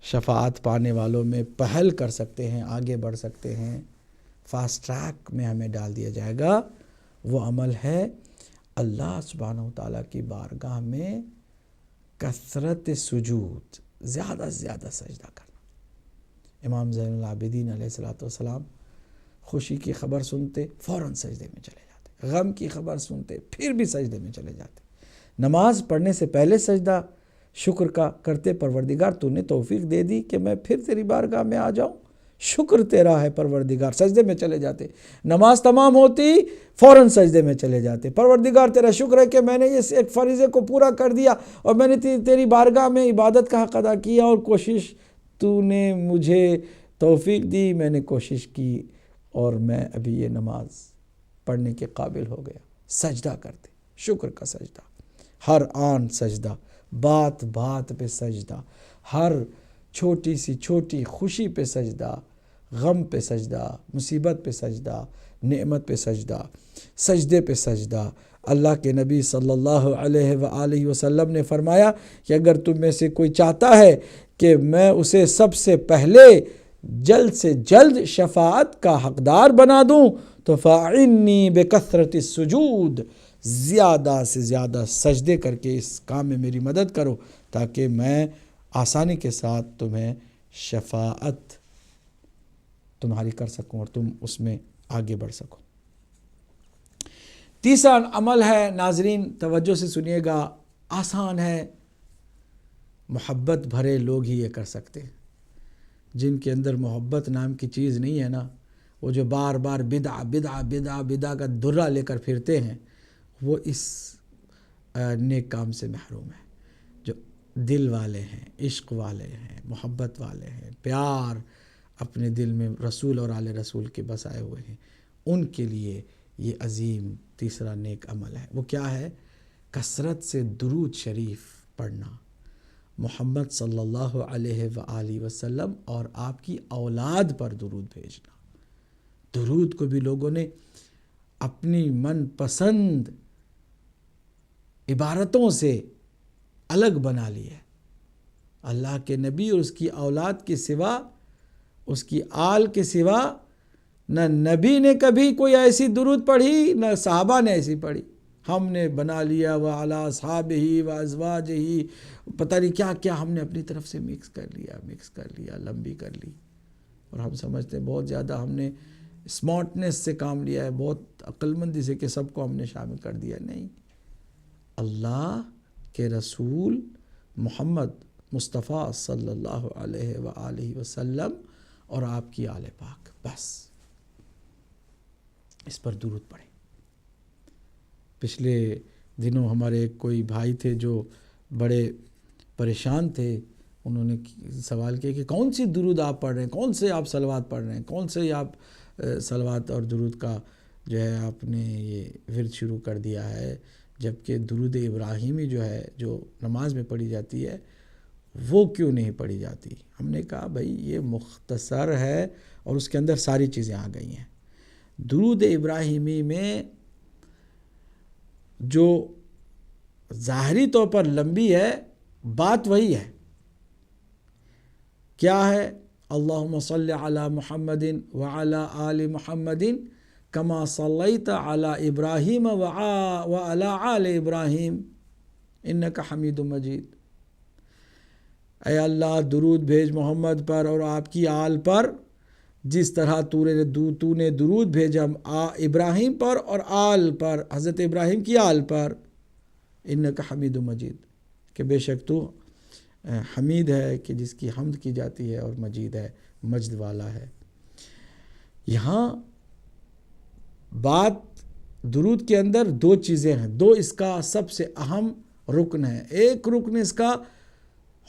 شفاعت پانے والوں میں پہل کر سکتے ہیں، آگے بڑھ سکتے ہیں، فاسٹ ٹریک میں ہمیں ڈال دیا جائے گا، وہ عمل ہے اللہ سبحانہ وتعالیٰ کی بارگاہ میں کثرت سجود، زیادہ سے زیادہ سجدہ کرنا۔ امام زین العابدین علیہ الصلوۃ والسلام خوشی کی خبر سنتے فوراً سجدے میں چلے جاتے، غم کی خبر سنتے پھر بھی سجدے میں چلے جاتے، نماز پڑھنے سے پہلے سجدہ شکر کا کرتے، پروردگار تو نے توفیق دے دی کہ میں پھر تیری بارگاہ میں آ جاؤں، شکر تیرا ہے پروردگار، سجدے میں چلے جاتے، نماز تمام ہوتی فوراً سجدے میں چلے جاتے، پروردگار تیرا شکر ہے کہ میں نے اس ایک فریضے کو پورا کر دیا اور میں نے تیری بارگاہ میں عبادت کا حق ادا کیا، اور کوشش تو نے مجھے توفیق دی، میں نے کوشش کی اور میں ابھی یہ نماز پڑھنے کے قابل ہو گیا۔ سجدہ کرتے، شکر کا سجدہ، ہر آن سجدہ، بات بات پہ سجدہ، ہر چھوٹی سی چھوٹی خوشی پہ سجدہ، غم پہ سجدہ، مصیبت پہ سجدہ، نعمت پہ سجدہ، سجدے پہ سجدہ۔ اللہ کے نبی صلی اللہ علیہ وآلہ وسلم نے فرمایا کہ اگر تم میں سے کوئی چاہتا ہے کہ میں اسے سب سے پہلے جلد سے جلد شفاعت کا حقدار بنا دوں تو فَأَعِنِّي بِكَثْرَةِ السُّجُودِ، زیادہ سے زیادہ سجدے کر کے اس کام میں میری مدد کرو تاکہ میں آسانی کے ساتھ تمہیں شفاعت تمہاری کر سکوں اور تم اس میں آگے بڑھ سکو۔ تیسرا عمل ہے، ناظرین توجہ سے سنیے گا، آسان ہے، محبت بھرے لوگ ہی یہ کر سکتے ہیں، جن کے اندر محبت نام کی چیز نہیں ہے نا، وہ جو بار بار بدعہ بدعہ بدعہ بدعہ کا درہ لے کر پھرتے ہیں، وہ اس نیک کام سے محروم ہیں۔ جو دل والے ہیں، عشق والے ہیں، محبت والے ہیں، پیار اپنے دل میں رسول اور آل رسول کے بسائے ہوئے ہیں، ان کے لیے یہ عظیم تیسرا نیک عمل ہے۔ وہ کیا ہے؟ کثرت سے درود شریف پڑھنا، محمد صلی اللہ علیہ وآلہ وسلم اور آپ کی اولاد پر درود بھیجنا۔ درود کو بھی لوگوں نے اپنی من پسند عبارتوں سے الگ بنا لی ہے۔ اللہ کے نبی اور اس کی اولاد کے سوا، اس کی آل کے سوا، نہ نبی نے کبھی کوئی ایسی درود پڑھی نہ صحابہ نے ایسی پڑھی، ہم نے بنا لیا وعلی اصحابہ وازواجہ، پتہ نہیں کیا کیا ہم نے اپنی طرف سے مکس کر لیا، لمبی کر لی، اور ہم سمجھتے ہیں بہت زیادہ ہم نے اسمارٹنس سے کام لیا ہے، بہت عقل مندی سے کہ سب کو ہم نے شامل کر دیا۔ نہیں، اللہ کے رسول محمد مصطفیٰ صلی اللہ علیہ وآلہ وسلم اور آپ کی آل پاک، بس اس پر درود پڑھیں۔ پچھلے دنوں ہمارے کوئی بھائی تھے جو بڑے پریشان تھے، انہوں نے سوال کیا کہ کون سی درود آپ پڑھ رہے ہیں، کون سے آپ صلوات پڑھ رہے ہیں، کون سے آپ صلوات اور درود کا جو ہے آپ نے یہ ورد شروع کر دیا ہے، جبکہ درود ابراہیمی جو ہے جو نماز میں پڑھی جاتی ہے وہ کیوں نہیں پڑھی جاتی؟ ہم نے کہا بھائی یہ مختصر ہے اور اس کے اندر ساری چیزیں آ گئی ہیں۔ درود ابراہیمی میں جو ظاہری طور پر لمبی ہے، بات وہی ہے، کیا ہے؟ اللہم صلی علی محمد وعلی آل محمد کما صلیت علی ابراہیم وعلی آل ابراہیم انک حمید مجید۔ اے اللہ درود بھیج محمد پر اور آپ کی آل پر جس طرح تو نے درود بھیجا ابراہیم پر اور آل پر، حضرت ابراہیم کی آل پر، انک حمید مجید، کہ بے شک تو حمید ہے کہ جس کی حمد کی جاتی ہے، اور مجید ہے، مجد والا ہے۔ یہاں بات درود کے اندر دو چیزیں ہیں، دو اس کا سب سے اہم رکن ہے۔ ایک رکن اس کا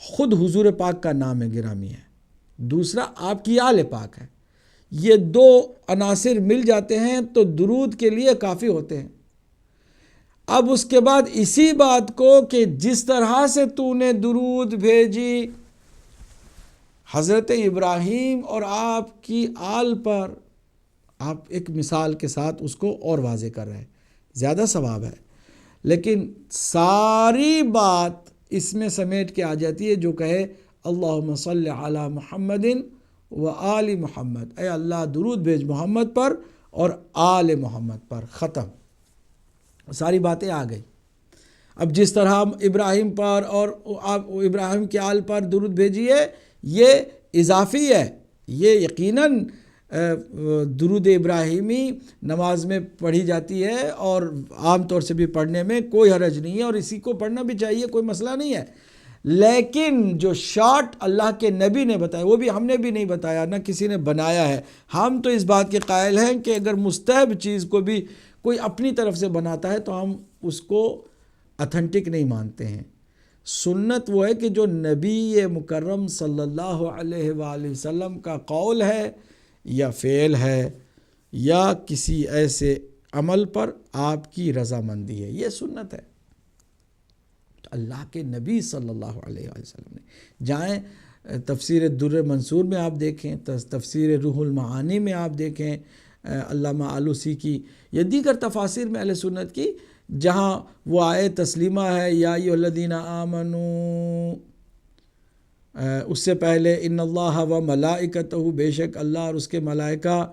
خود حضور پاک کا نام گرامی ہے، دوسرا آپ کی آل پاک ہے۔ یہ دو عناصر مل جاتے ہیں تو درود کے لیے کافی ہوتے ہیں۔ اب اس کے بعد اسی بات کو کہ جس طرح سے تو نے درود بھیجی حضرت ابراہیم اور آپ کی آل پر، آپ ایک مثال کے ساتھ اس کو اور واضح کر رہے ہیں، زیادہ ثواب ہے، لیکن ساری بات اس میں سمیٹ کے آ جاتی ہے جو کہے اللہم صلی علی محمد و آل محمد، اے اللہ درود بھیج محمد پر اور آل محمد پر، ختم، ساری باتیں آ گئی۔ اب جس طرح ہم ابراہیم پر اور آپ ابراہیم کے آل پر درود بھیجیے، یہ اضافی ہے، یہ یقیناً درود ابراہیمی نماز میں پڑھی جاتی ہے اور عام طور سے بھی پڑھنے میں کوئی حرج نہیں ہے، اور اسی کو پڑھنا بھی چاہیے، کوئی مسئلہ نہیں ہے۔ لیکن جو شارٹ اللہ کے نبی نے بتایا وہ بھی ہم نے بھی نہیں بتایا، نہ کسی نے بنایا ہے۔ ہم تو اس بات کے قائل ہیں کہ اگر مستحب چیز کو بھی کوئی اپنی طرف سے بناتا ہے تو ہم اس کو اتھینٹک نہیں مانتے ہیں۔ سنت وہ ہے کہ جو نبی مکرم صلی اللہ علیہ وآلہ وسلم کا قول ہے یا فعل ہے یا کسی ایسے عمل پر آپ کی رضامندی ہے، یہ سنت ہے۔ اللہ کے نبی صلی اللہ علیہ وسلم نے، جائیں تفسیر در منصور میں آپ دیکھیں، تفسیر روح المعانی میں آپ دیکھیں علامہ آلوسی کی، یا دیگر تفاسیر میں اہل سنت کی، جہاں وہ آیت تسلیمہ ہے یا ایھا الذین آمنوا، اس سے پہلے ان اللہ و ملائکتہ، بے شک اللہ اور اس کے ملائکہ،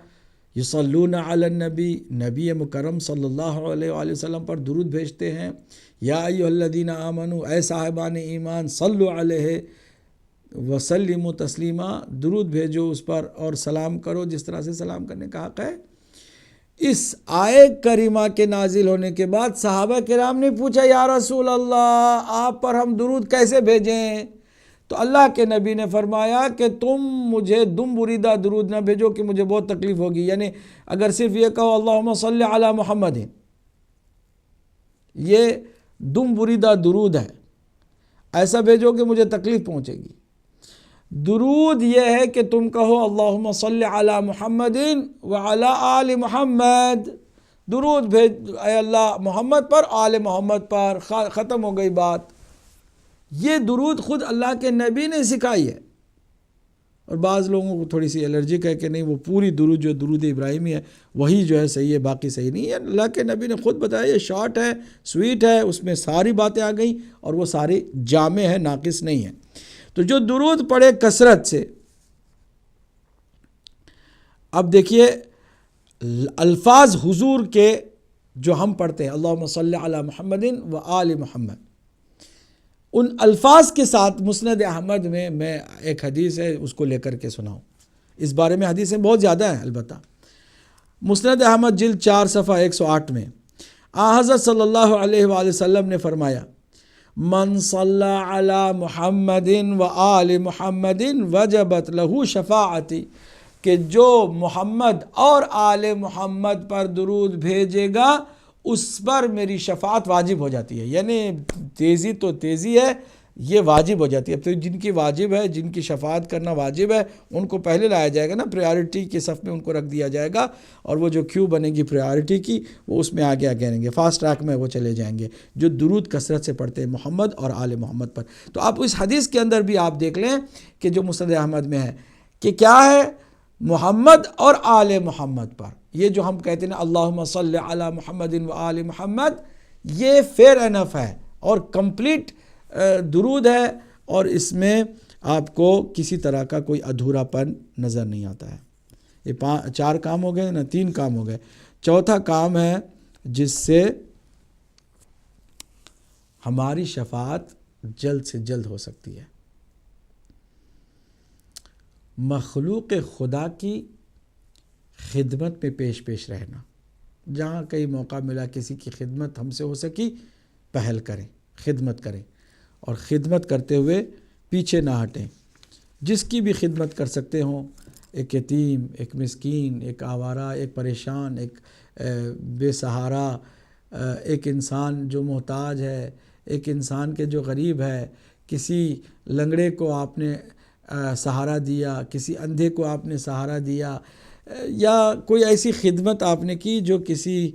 یصلون علی النبی، نبی مکرم صلی اللہ علیہ وآلہ وسلم پر درود بھیجتے ہیں۔ یا ایھا الذین آمنوا، اے صاحبان ایمان، صلو علیہ وسلموا تسلیما، درود بھیجو اس پر اور سلام کرو جس طرح سے سلام کرنے کا حق ہے۔ اس آیت کریمہ کے نازل ہونے کے بعد صحابہ کرام نے پوچھا یا رسول اللہ، آپ پر ہم درود کیسے بھیجیں؟ تو اللہ کے نبی نے فرمایا کہ تم مجھے دم بریدہ درود نہ بھیجو کہ مجھے بہت تکلیف ہوگی، یعنی اگر صرف یہ کہو اللہم صلی علی محمد، یہ دم بریدہ درود ہے، ایسا بھیجو کہ مجھے تکلیف پہنچے گی۔ درود یہ ہے کہ تم کہو اللہم صلی علی محمد وعلی آل محمد، درود بھیج اے اللہ محمد پر، آل محمد پر، ختم ہو گئی بات۔ یہ درود خود اللہ کے نبی نے سکھائی ہے، اور بعض لوگوں کو تھوڑی سی الرجک ہے کہ نہیں وہ پوری درود جو درود ابراہیمی ہے وہی جو ہے صحیح ہے، باقی صحیح نہیں ہے۔ اللہ کے نبی نے خود بتایا یہ شارٹ ہے، سویٹ ہے، اس میں ساری باتیں آ گئیں اور وہ ساری جامع ہے، ناقص نہیں ہے۔ تو جو درود پڑھے کثرت سے، اب دیکھیے الفاظ حضور کے جو ہم پڑھتے ہیں اللہم صلی علی محمد و آل محمد، ان الفاظ کے ساتھ مسند احمد میں ایک حدیث ہے اس کو لے کر کے سناؤں، اس بارے میں حدیثیں بہت زیادہ ہیں البتہ۔ مسند احمد جلد 4 صفحہ 108 میں حضرت صلی اللہ علیہ وآلہ وسلم نے فرمایا من صلی علی محمد و آل محمد وجبت لہ شفاعتی، کہ جو محمد اور آل محمد پر درود بھیجے گا اس پر میری شفاعت واجب ہو جاتی ہے، یعنی تیزی تو تیزی ہے، یہ واجب ہو جاتی ہے۔ اب تو جن کی واجب ہے، جن کی شفاعت کرنا واجب ہے، ان کو پہلے لایا جائے گا نا، پریارٹی کے صف میں ان کو رکھ دیا جائے گا، اور وہ جو کیو بنے گی پریارٹی کی وہ اس میں آگے آگے رہیں گے، فاسٹ ٹریک میں وہ چلے جائیں گے جو درود کثرت سے پڑھتے ہیں محمد اور آل محمد پر۔ تو آپ اس حدیث کے اندر بھی آپ دیکھ لیں کہ جو مسند احمد میں ہے کہ کیا ہے، محمد اور آل محمد پر، یہ جو ہم کہتے ہیں اللہم صلی علی محمد و آل محمد، یہ فیر انف ہے اور کمپلیٹ درود ہے، اور اس میں آپ کو کسی طرح کا کوئی ادھورا پن نظر نہیں آتا ہے۔ یہ 4 کام ہو گئے نا، 3 کام ہو گئے۔ چوتھا کام ہے جس سے ہماری شفاعت جلد سے جلد ہو سکتی ہے، مخلوق خدا کی خدمت میں پیش رہنا، جہاں کئی موقع ملا کسی کی خدمت ہم سے ہو سکی، پہل کریں، خدمت کریں، اور خدمت کرتے ہوئے پیچھے نہ ہٹیں۔ جس کی بھی خدمت کر سکتے ہوں، ایک یتیم، ایک مسکین، ایک آوارہ، ایک پریشان، ایک بے سہارا، ایک انسان جو محتاج ہے، ایک انسان کے جو غریب ہے، کسی لنگڑے کو آپ نے سہارا دیا، کسی اندھے کو آپ نے سہارا دیا، یا کوئی ایسی خدمت آپ نے کی جو کسی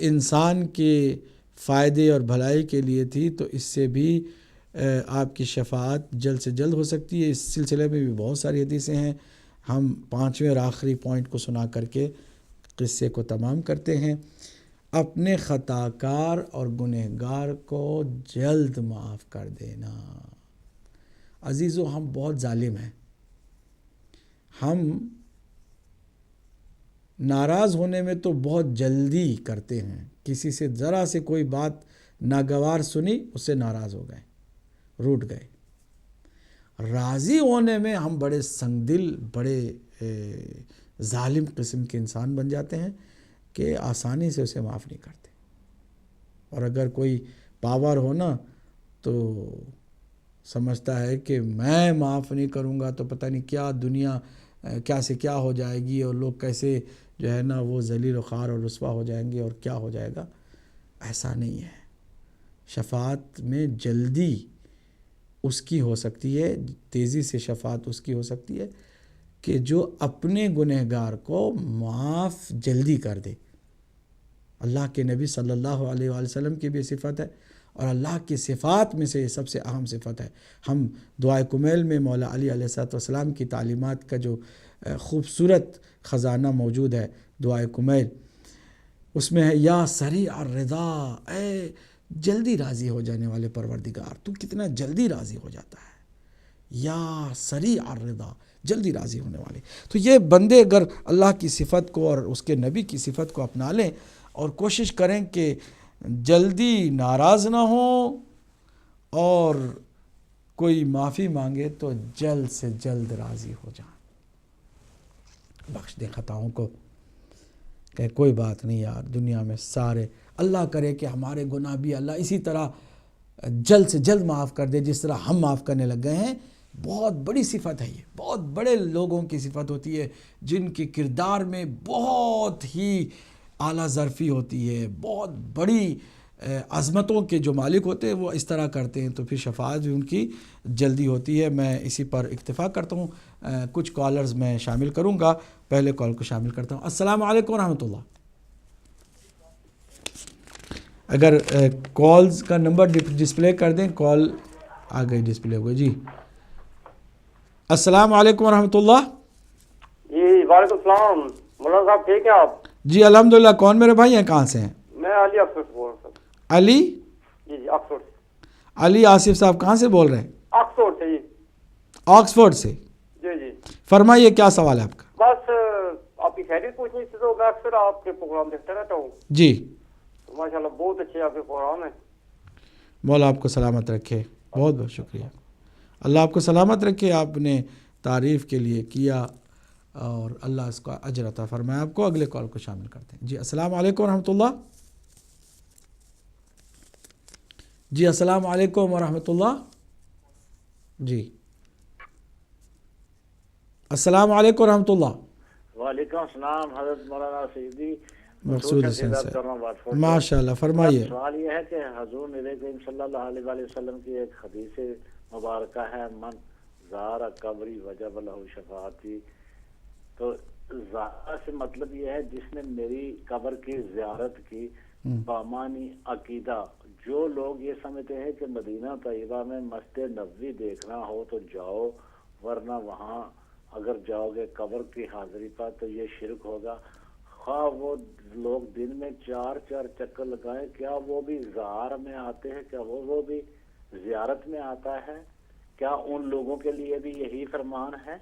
انسان کے فائدے اور بھلائی کے لیے تھی، تو اس سے بھی آپ کی شفاعت جلد سے جلد ہو سکتی ہے۔ اس سلسلے میں بھی بہت ساری حدیثیں ہیں، ہم 5ویں اور آخری پوائنٹ کو سنا کر کے قصے کو تمام کرتے ہیں۔ اپنے خطا کار اور گنہگار کو جلد معاف کر دینا۔ عزیزو، ہم بہت ظالم ہیں، ہم ناراض ہونے میں تو بہت جلدی کرتے ہیں، کسی سے ذرا سے کوئی بات ناگوار سنی اس سے ناراض ہو گئے، روٹھ گئے۔ راضی ہونے میں ہم بڑے سنگ دل، بڑے ظالم قسم کے انسان بن جاتے ہیں کہ آسانی سے اسے معاف نہیں کرتے. اور اگر کوئی پاور ہو نا تو سمجھتا ہے کہ میں معاف نہیں کروں گا تو پتہ نہیں کیا دنیا کیا سے کیا ہو جائے گی اور لوگ کیسے جو ہے نا وہ ذلیل و خوار اور رسوا ہو جائیں گے اور کیا ہو جائے گا. ایسا نہیں ہے. شفاعت میں جلدی اس کی ہو سکتی ہے، تیزی سے شفاعت اس کی ہو سکتی ہے کہ جو اپنے گنہگار کو معاف جلدی کر دے. اللہ کے نبی صلی اللہ علیہ وآلہ وسلم کی بھی صفت ہے اور اللہ کی صفات میں سے سب سے اہم صفت ہے. ہم دعائے کمیل میں مولا علی علیہ السلام کی تعلیمات کا جو خوبصورت خزانہ موجود ہے دعائے کمیل، اس میں ہے یا سریع الرضا، اے جلدی راضی ہو جانے والے پروردگار تو کتنا جلدی راضی ہو جاتا ہے. یا سریع الرضا، جلدی راضی ہونے والے. تو یہ بندے اگر اللہ کی صفت کو اور اس کے نبی کی صفت کو اپنا لیں اور کوشش کریں کہ جلدی ناراض نہ ہوں اور کوئی معافی مانگے تو جلد سے جلد راضی ہو جائیں. بخش دیں خطاؤں کو کہ کوئی بات نہیں یار، دنیا میں سارے اللہ کرے کہ ہمارے گناہ بھی اللہ اسی طرح جلد سے جلد معاف کر دے جس طرح ہم معاف کرنے لگ گئے ہیں. بہت بڑی صفت ہے یہ، بہت بڑے لوگوں کی صفت ہوتی ہے جن کے کردار میں بہت ہی اعلیٰ ظرفی ہوتی ہے، بہت بڑی عظمتوں کے جو مالک ہوتے ہیں وہ اس طرح کرتے ہیں تو پھر شفاعت بھی ان کی جلدی ہوتی ہے. میں اسی پر اکتفا کرتا ہوں. کچھ کالرز میں شامل کروں گا. پہلے کال کو شامل کرتا ہوں. السلام علیکم ورحمۃ اللہ. اگر کالز کا نمبر ڈسپلے کر دیں، کال آ گئی ڈسپلے ہو گئی. جی السلام علیکم ورحمۃ اللہ. جی وعلیکم السلام. مولانا صاحب ٹھیک ہیں آپ؟ جی الحمدللہ. کون میرے بھائی ہیں، کہاں سے ہیں؟ میں علی آصف سے بول رہا ہوں. علی؟ جی آکسفورڈ سے. علی آصف صاحب کہاں سے بول رہے ہیں؟ آکسفورڈ سے. جی آکسفورڈ سے. جی جی فرمائیے کیا سوال ہے آپ کا؟ بس آپ کی خیریت پوچھنی تھی. تو میں اکثر آپ کے پروگرام دیکھتا رہتا ہوں. جی ماشاء اللہ بہت اچھے آپ کے پروگرام ہیں. مولا آپ کو سلامت رکھے. بہت بہت شکریہ. اللہ آپ کو سلامت رکھے. آپ نے تعریف کے لیے کیا اور اللہ اس کا اجر عطا فرمائے آپ کو. اگلے کال کو شامل کرتے ہیں. جی السلام علیکم ورحمۃ اللہ. جی السلام علیکم ورحمۃ اللہ. جی السلام علیکم ورحمۃ اللہ. وعلیکم السلام حضرت مولانا سیدی مقصود حسین صاحب. ماشاء اللہ فرمائیے. سوال یہ ہے کہ حضور نبی کریم صلی اللہ علیہ وآلہ وسلم کی ایک حدیث مبارکہ ہے من زار قبری وجب لہ شفاعتی. تو زارہ سے مطلب یہ ہے جس نے میری قبر کی زیارت کی بامانی عقیدہ. جو لوگ یہ سمجھتے ہیں کہ مدینہ طیبہ میں مسجد نبوی دیکھنا ہو تو جاؤ، ورنہ وہاں اگر جاؤ گے قبر کی حاضری پر تو یہ شرک ہوگا. خواہ وہ لوگ دن میں 4 چکر لگائیں، کیا وہ بھی زار میں آتے ہیں؟ کیا وہ بھی زیارت میں آتا ہے؟ کیا ان لوگوں کے لیے بھی یہی فرمان ہے؟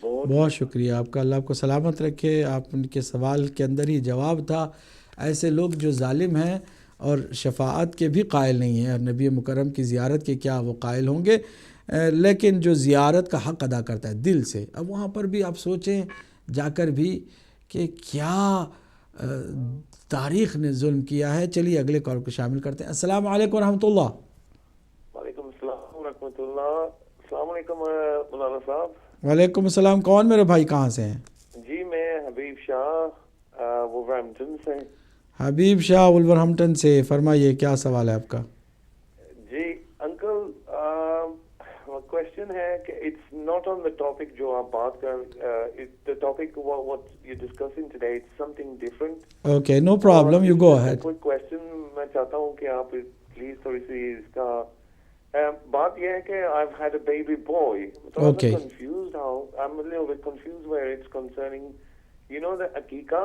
بہت شکریہ آپ کا. اللہ آپ کو سلامت رکھے. آپ ان کے سوال کے اندر ہی جواب تھا. ایسے لوگ جو ظالم ہیں اور شفاعت کے بھی قائل نہیں ہیں اور نبی مکرم کی زیارت کے کیا وہ قائل ہوں گے، لیکن جو زیارت کا حق ادا کرتا ہے دل سے. اب وہاں پر بھی آپ سوچیں جا کر بھی کہ کیا تاریخ نے ظلم کیا ہے. چلیے اگلے کال کو شامل کرتے ہیں. السلام علیکم ورحمۃ اللہ. وعلیکم السلام ورحمۃ اللہ. السلام علیکم مولانا صاحب. وعلیکم السلام. کون میرے بھائی کہاں سے ہیں؟ جی میں حبیب شاہ وولورہمپٹن سے. حبیب شاہ وولورہمپٹن سے. فرمائیے کیا سوال ہے آپ کا؟ جی انکل کوشچن ہے کہ it's not on the topic جو آپ بات کر the topic what you're discussing today, it's something different. Okay, no problem, you go ahead. کوئی کوشچن میں چاہتا ہوں کہ آپ پلیز تھوڑی سی اس کا بات یہ ہے کہ I've had a baby boy. Okay. I'm confused how I'm a little bit confused where it's concerning, you know, the akika.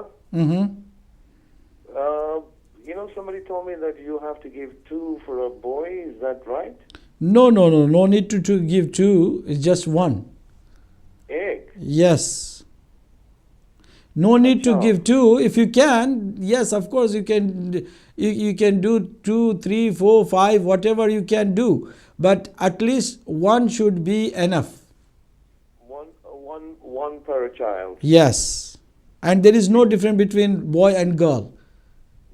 Somebody told me that you have to give 2 for a boy. Is that right? No need to give 2. It's just 1 egg. Yes, no need to give 2. If you can, yes, of course you can. You can do 2, 3, 4, 5, whatever you can do, but at least 1 should be enough. One per child. Yes. and there is no difference between boy and girl.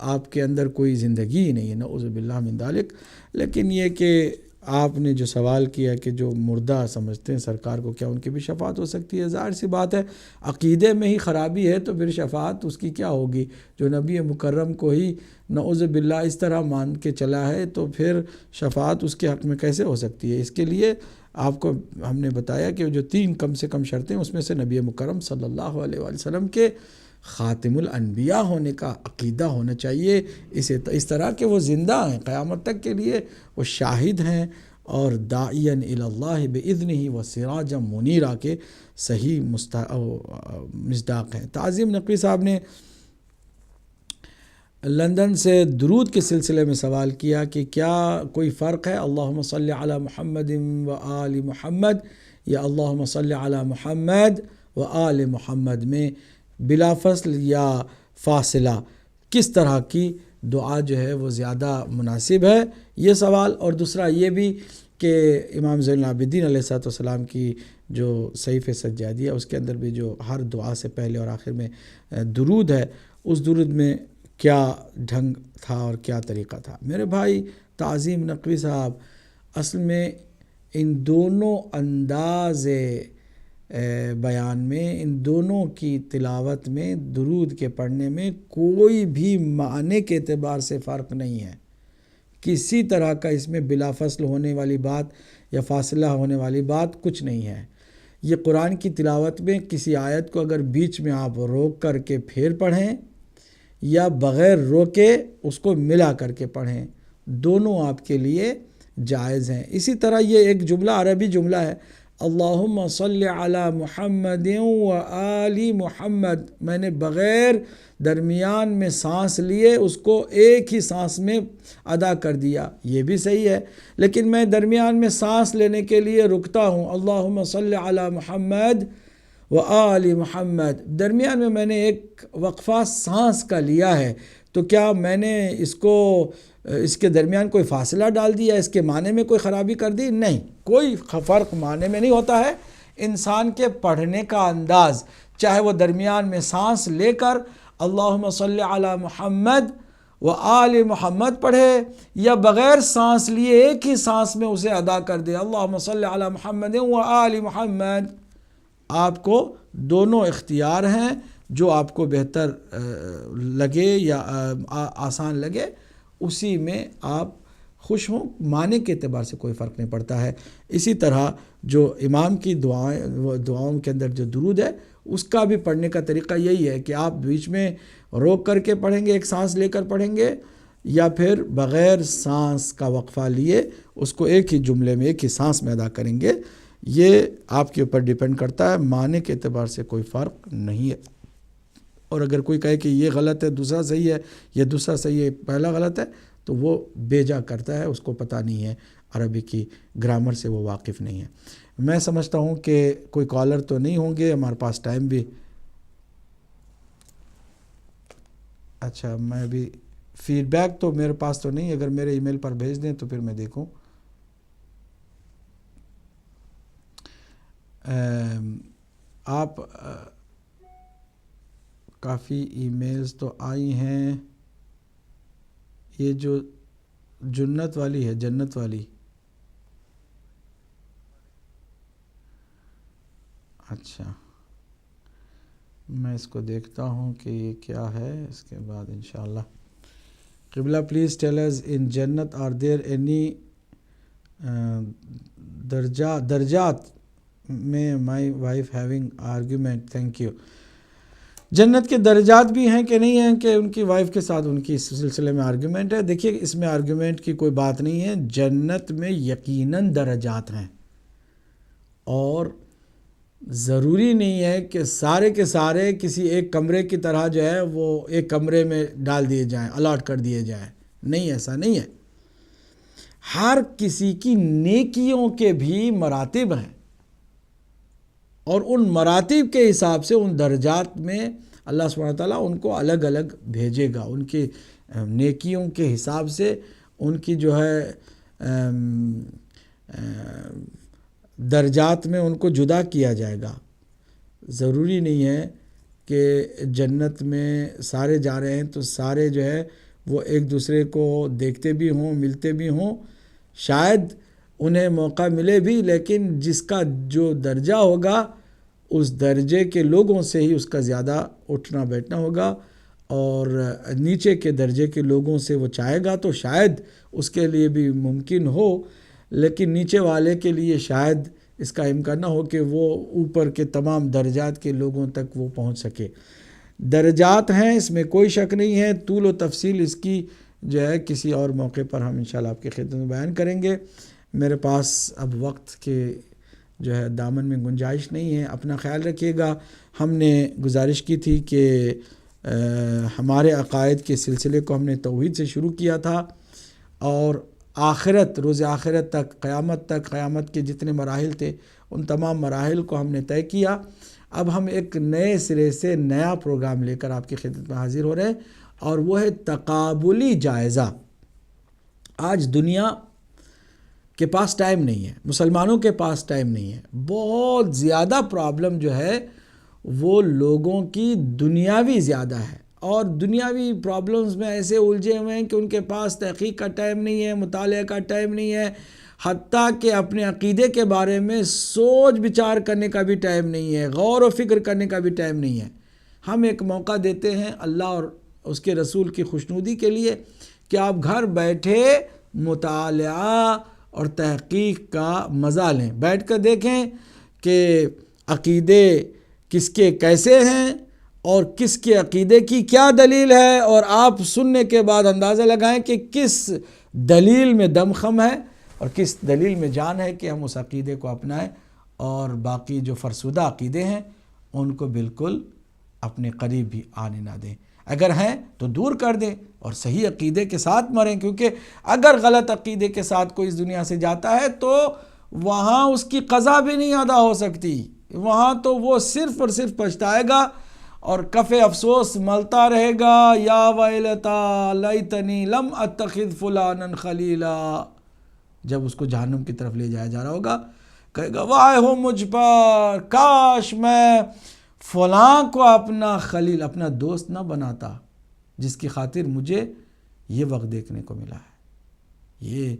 آپ کے اندر کوئی زندگی ہی نہیں ہے، نعوذ باللہ من ذالک۔ لیکن یہ کہ آپ نے جو سوال کیا کہ جو مردہ سمجھتے ہیں سرکار کو، کیا ان کی بھی شفاعت ہو سکتی ہے؟ ظاہر سی بات ہے، عقیدے میں ہی خرابی ہے تو پھر شفاعت اس کی کیا ہوگی؟ جو نبی مکرم کو ہی نعوذ باللہ اس طرح مان کے چلا ہے تو پھر شفاعت اس کے حق میں کیسے ہو سکتی ہے؟ اس کے لیے آپ کو ہم نے بتایا کہ جو 3 کم سے کم شرطیں، اس میں سے نبی مکرم صلی اللہ علیہ وآلہ وسلم کے خاتم الانبیاء ہونے کا عقیدہ ہونا چاہیے، اس طرح کہ وہ زندہ ہیں قیامت تک کے لیے، وہ شاہد ہیں اور داعیا الی اللہ باذنہ و سراجا منیرا کے صحیح مصداق ہیں۔ تعظیم نقوی صاحب نے لندن سے درود کے سلسلے میں سوال کیا کہ کیا کوئی فرق ہے اللہم صلی علی محمد و آل محمد یا اللہم صلی علی محمد و آل محمد میں بلا فصل یا فاصلہ کس طرح کی دعا جو ہے وہ زیادہ مناسب ہے؟ یہ سوال، اور دوسرا یہ بھی کہ امام زین العابدین علیہ السلام کی جو صحیفہ سجادیہ اس کے اندر بھی جو ہر دعا سے پہلے اور آخر میں درود ہے، اس درود میں کیا ڈھنگ تھا اور کیا طریقہ تھا؟ میرے بھائی تعظیم نقوی صاحب، اصل میں ان دونوں انداز بیان میں، ان دونوں کی تلاوت میں، درود کے پڑھنے میں کوئی بھی معنی کے اعتبار سے فرق نہیں ہے۔ کسی طرح کا اس میں بلا فصل ہونے والی بات یا فاصلہ ہونے والی بات کچھ نہیں ہے۔ یہ قرآن کی تلاوت میں کسی آیت کو اگر بیچ میں آپ روک کر کے پھر پڑھیں یا بغیر روکے اس کو ملا کر کے پڑھیں، دونوں آپ کے لیے جائز ہیں۔ اسی طرح یہ ایک جملہ عربی جملہ ہے، اللہم صلی علی محمد و آل محمد، میں نے بغیر درمیان میں سانس لیے اس کو ایک ہی سانس میں ادا کر دیا، یہ بھی صحیح ہے۔ لیکن میں درمیان میں سانس لینے کے لیے رکتا ہوں، اللہم صلی علی محمد و آل محمد، درمیان میں میں نے ایک وقفہ سانس کا لیا ہے، تو کیا میں نے اس کے درمیان کوئی فاصلہ ڈال دیا، اس کے معنی میں کوئی خرابی کر دی؟ نہیں، کوئی فرق معنی میں نہیں ہوتا ہے۔ انسان کے پڑھنے کا انداز، چاہے وہ درمیان میں سانس لے کر اللہم صلی علی محمد و آل محمد پڑھے یا بغیر سانس لیے ایک ہی سانس میں اسے ادا کر دے، اللہم صلی علی محمد و آل محمد، آپ کو دونوں اختیار ہیں، جو آپ کو بہتر لگے یا آسان لگے اسی میں آپ خوش ہوں، معنی کے اعتبار سے کوئی فرق نہیں پڑتا ہے۔ اسی طرح جو امام کی دعاؤں کے اندر جو درود ہے اس کا بھی پڑھنے کا طریقہ یہی ہے کہ آپ بیچ میں روک کر کے پڑھیں گے، ایک سانس لے کر پڑھیں گے، یا پھر بغیر سانس کا وقفہ لیے اس کو ایک ہی جملے میں ایک ہی سانس میں ادا کریں گے۔ یہ آپ کے اوپر ڈیپینڈ کرتا ہے، معنی کے اعتبار سے کوئی فرق نہیں ہے۔ اور اگر کوئی کہے کہ یہ غلط ہے دوسرا صحیح ہے، یہ دوسرا صحیح ہے پہلا غلط ہے، تو وہ بیجا کرتا ہے، اس کو پتہ نہیں ہے، عربی کی گرامر سے وہ واقف نہیں ہے۔ میں سمجھتا ہوں کہ کوئی کالر تو نہیں ہوں گے، ہمارے پاس ٹائم بھی اچھا، میں بھی فیڈ بیک تو میرے پاس تو نہیں، اگر میرے ای میل پر بھیج دیں تو پھر میں دیکھوں۔ آپ کافی ای میلز تو آئی ہیں، یہ جو جنت والی ہے، جنت والی، اچھا میں اس کو دیکھتا ہوں کہ یہ کیا ہے، اس کے بعد انشاءاللہ۔ قبلہ پلیز ٹیل us in جنت are there any درجات میں my wife having argument thank you۔ جنت کے درجات بھی ہیں کہ نہیں ہیں کہ ان کی وائف کے ساتھ ان کی اس سلسلے میں آرگیومنٹ ہے؟ دیکھیے اس میں آرگیومنٹ کی کوئی بات نہیں ہے، جنت میں یقیناً درجات ہیں، اور ضروری نہیں ہے کہ سارے کے سارے کسی ایک کمرے کی طرح جو ہے وہ ایک کمرے میں ڈال دیے جائیں، الاٹ کر دیے جائیں، نہیں، ایسا نہیں ہے۔ ہر کسی کی نیکیوں کے بھی مراتب ہیں، اور ان مراتب کے حساب سے ان درجات میں اللہ سبحانہ وتعالیٰ ان کو الگ الگ بھیجے گا، ان کی نیکیوں کے حساب سے ان کی جو ہے درجات میں ان کو جدا کیا جائے گا۔ ضروری نہیں ہے کہ جنت میں سارے جا رہے ہیں تو سارے جو ہے وہ ایک دوسرے کو دیکھتے بھی ہوں، ملتے بھی ہوں، شاید انہیں موقع ملے بھی، لیکن جس کا جو درجہ ہوگا اس درجے کے لوگوں سے ہی اس کا زیادہ اٹھنا بیٹھنا ہوگا، اور نیچے کے درجے کے لوگوں سے وہ چاہے گا تو شاید اس کے لیے بھی ممکن ہو، لیکن نیچے والے کے لیے شاید اس کا امکان نہ ہو کہ وہ اوپر کے تمام درجات کے لوگوں تک وہ پہنچ سکے۔ درجات ہیں، اس میں کوئی شک نہیں ہے، طول و تفصیل اس کی جو ہے کسی اور موقع پر ہم انشاءاللہ آپ کی خدمت میں بیان کریں گے۔ میرے پاس اب وقت کے جو ہے دامن میں گنجائش نہیں ہے۔ اپنا خیال رکھیے گا۔ ہم نے گزارش کی تھی کہ ہمارے عقائد کے سلسلے کو ہم نے توحید سے شروع کیا تھا، اور آخرت، روز آخرت تک، قیامت کے جتنے مراحل تھے ان تمام مراحل کو ہم نے طے کیا۔ اب ہم ایک نئے سرے سے نیا پروگرام لے کر آپ کی خدمت میں حاضر ہو رہے ہیں، اور وہ ہے تقابلی جائزہ۔ آج دنیا کے پاس ٹائم نہیں ہے، مسلمانوں کے پاس ٹائم نہیں ہے۔ بہت زیادہ پرابلم جو ہے وہ لوگوں کی دنیاوی زیادہ ہے، اور دنیاوی پرابلمز میں ایسے الجھے ہوئے ہیں کہ ان کے پاس تحقیق کا ٹائم نہیں ہے، مطالعہ کا ٹائم نہیں ہے، حتیٰ کہ اپنے عقیدے کے بارے میں سوچ بچار کرنے کا بھی ٹائم نہیں ہے، غور و فکر کرنے کا بھی ٹائم نہیں ہے۔ ہم ایک موقع دیتے ہیں اللہ اور اس کے رسول کی خوشنودی کے لیے کہ آپ گھر بیٹھے مطالعہ اور تحقیق کا مزہ لیں، بیٹھ کر دیکھیں کہ عقیدے کس کے کیسے ہیں اور کس کے عقیدے کی کیا دلیل ہے، اور آپ سننے کے بعد اندازہ لگائیں کہ کس دلیل میں دم خم ہے اور کس دلیل میں جان ہے کہ ہم اس عقیدے کو اپنائیں، اور باقی جو فرسودہ عقیدے ہیں ان کو بالکل اپنے قریب بھی آنے نہ دیں۔ اگر ہیں تو دور کر دیں اور صحیح عقیدے کے ساتھ مریں، کیونکہ اگر غلط عقیدے کے ساتھ کوئی اس دنیا سے جاتا ہے تو وہاں اس کی قضا بھی نہیں ادا ہو سکتی، وہاں تو وہ صرف اور صرف پچھتائے گا اور کف افسوس ملتا رہے گا، یا ویلتا لیتنی لم اتخذ فلانا خلیلا۔ جب اس کو جہنم کی طرف لے جایا جا رہا ہوگا کہے گا واہ ہو مجھ پر، کاش میں فلاں کو اپنا خلیل، اپنا دوست نہ بناتا جس کی خاطر مجھے یہ وقت دیکھنے کو ملا ہے۔ یہ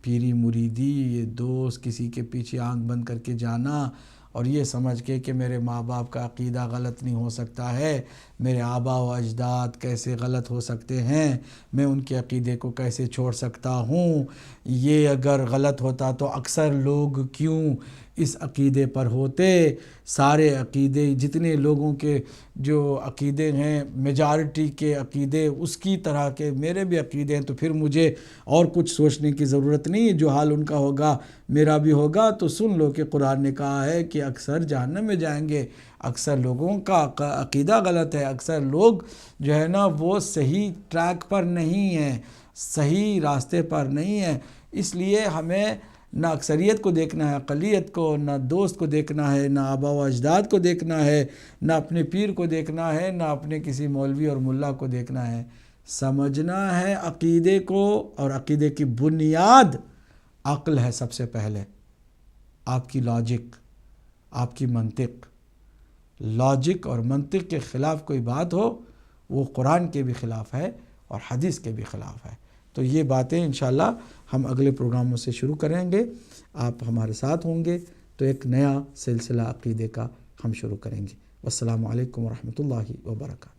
پیری مریدی، یہ دوست، کسی کے پیچھے آنکھ بند کر کے جانا اور یہ سمجھ کے کہ میرے ماں باپ کا عقیدہ غلط نہیں ہو سکتا ہے، میرے آبا و اجداد کیسے غلط ہو سکتے ہیں، میں ان کے عقیدے کو کیسے چھوڑ سکتا ہوں، یہ اگر غلط ہوتا تو اکثر لوگ کیوں اس عقیدے پر ہوتے، سارے عقیدے جتنے لوگوں کے جو عقیدے ہیں میجارٹی کے عقیدے اس کی طرح کے میرے بھی عقیدے ہیں، تو پھر مجھے اور کچھ سوچنے کی ضرورت نہیں، جو حال ان کا ہوگا میرا بھی ہوگا۔ تو سن لو کہ قرآن نے کہا ہے کہ اکثر جہنم میں جائیں گے، اکثر لوگوں کا عقیدہ غلط ہے، اکثر لوگ جو ہے نا وہ صحیح ٹریک پر نہیں ہیں، صحیح راستے پر نہیں ہیں۔ اس لیے ہمیں نہ اکثریت کو دیکھنا ہے، اقلیت کو، نہ دوست کو دیکھنا ہے، نہ آبا و اجداد کو دیکھنا ہے، نہ اپنے پیر کو دیکھنا ہے، نہ اپنے کسی مولوی اور ملا کو دیکھنا ہے۔ سمجھنا ہے عقیدے کو، اور عقیدے کی بنیاد عقل ہے۔ سب سے پہلے آپ کی لاجک، آپ کی منطق، لاجک اور منطق کے خلاف کوئی بات ہو وہ قرآن کے بھی خلاف ہے اور حدیث کے بھی خلاف ہے۔ تو یہ باتیں انشاءاللہ ہم اگلے پروگراموں سے شروع کریں گے، آپ ہمارے ساتھ ہوں گے تو ایک نیا سلسلہ عقیدے کا ہم شروع کریں گے۔ والسلام علیکم ورحمۃ اللہ وبرکاتہ۔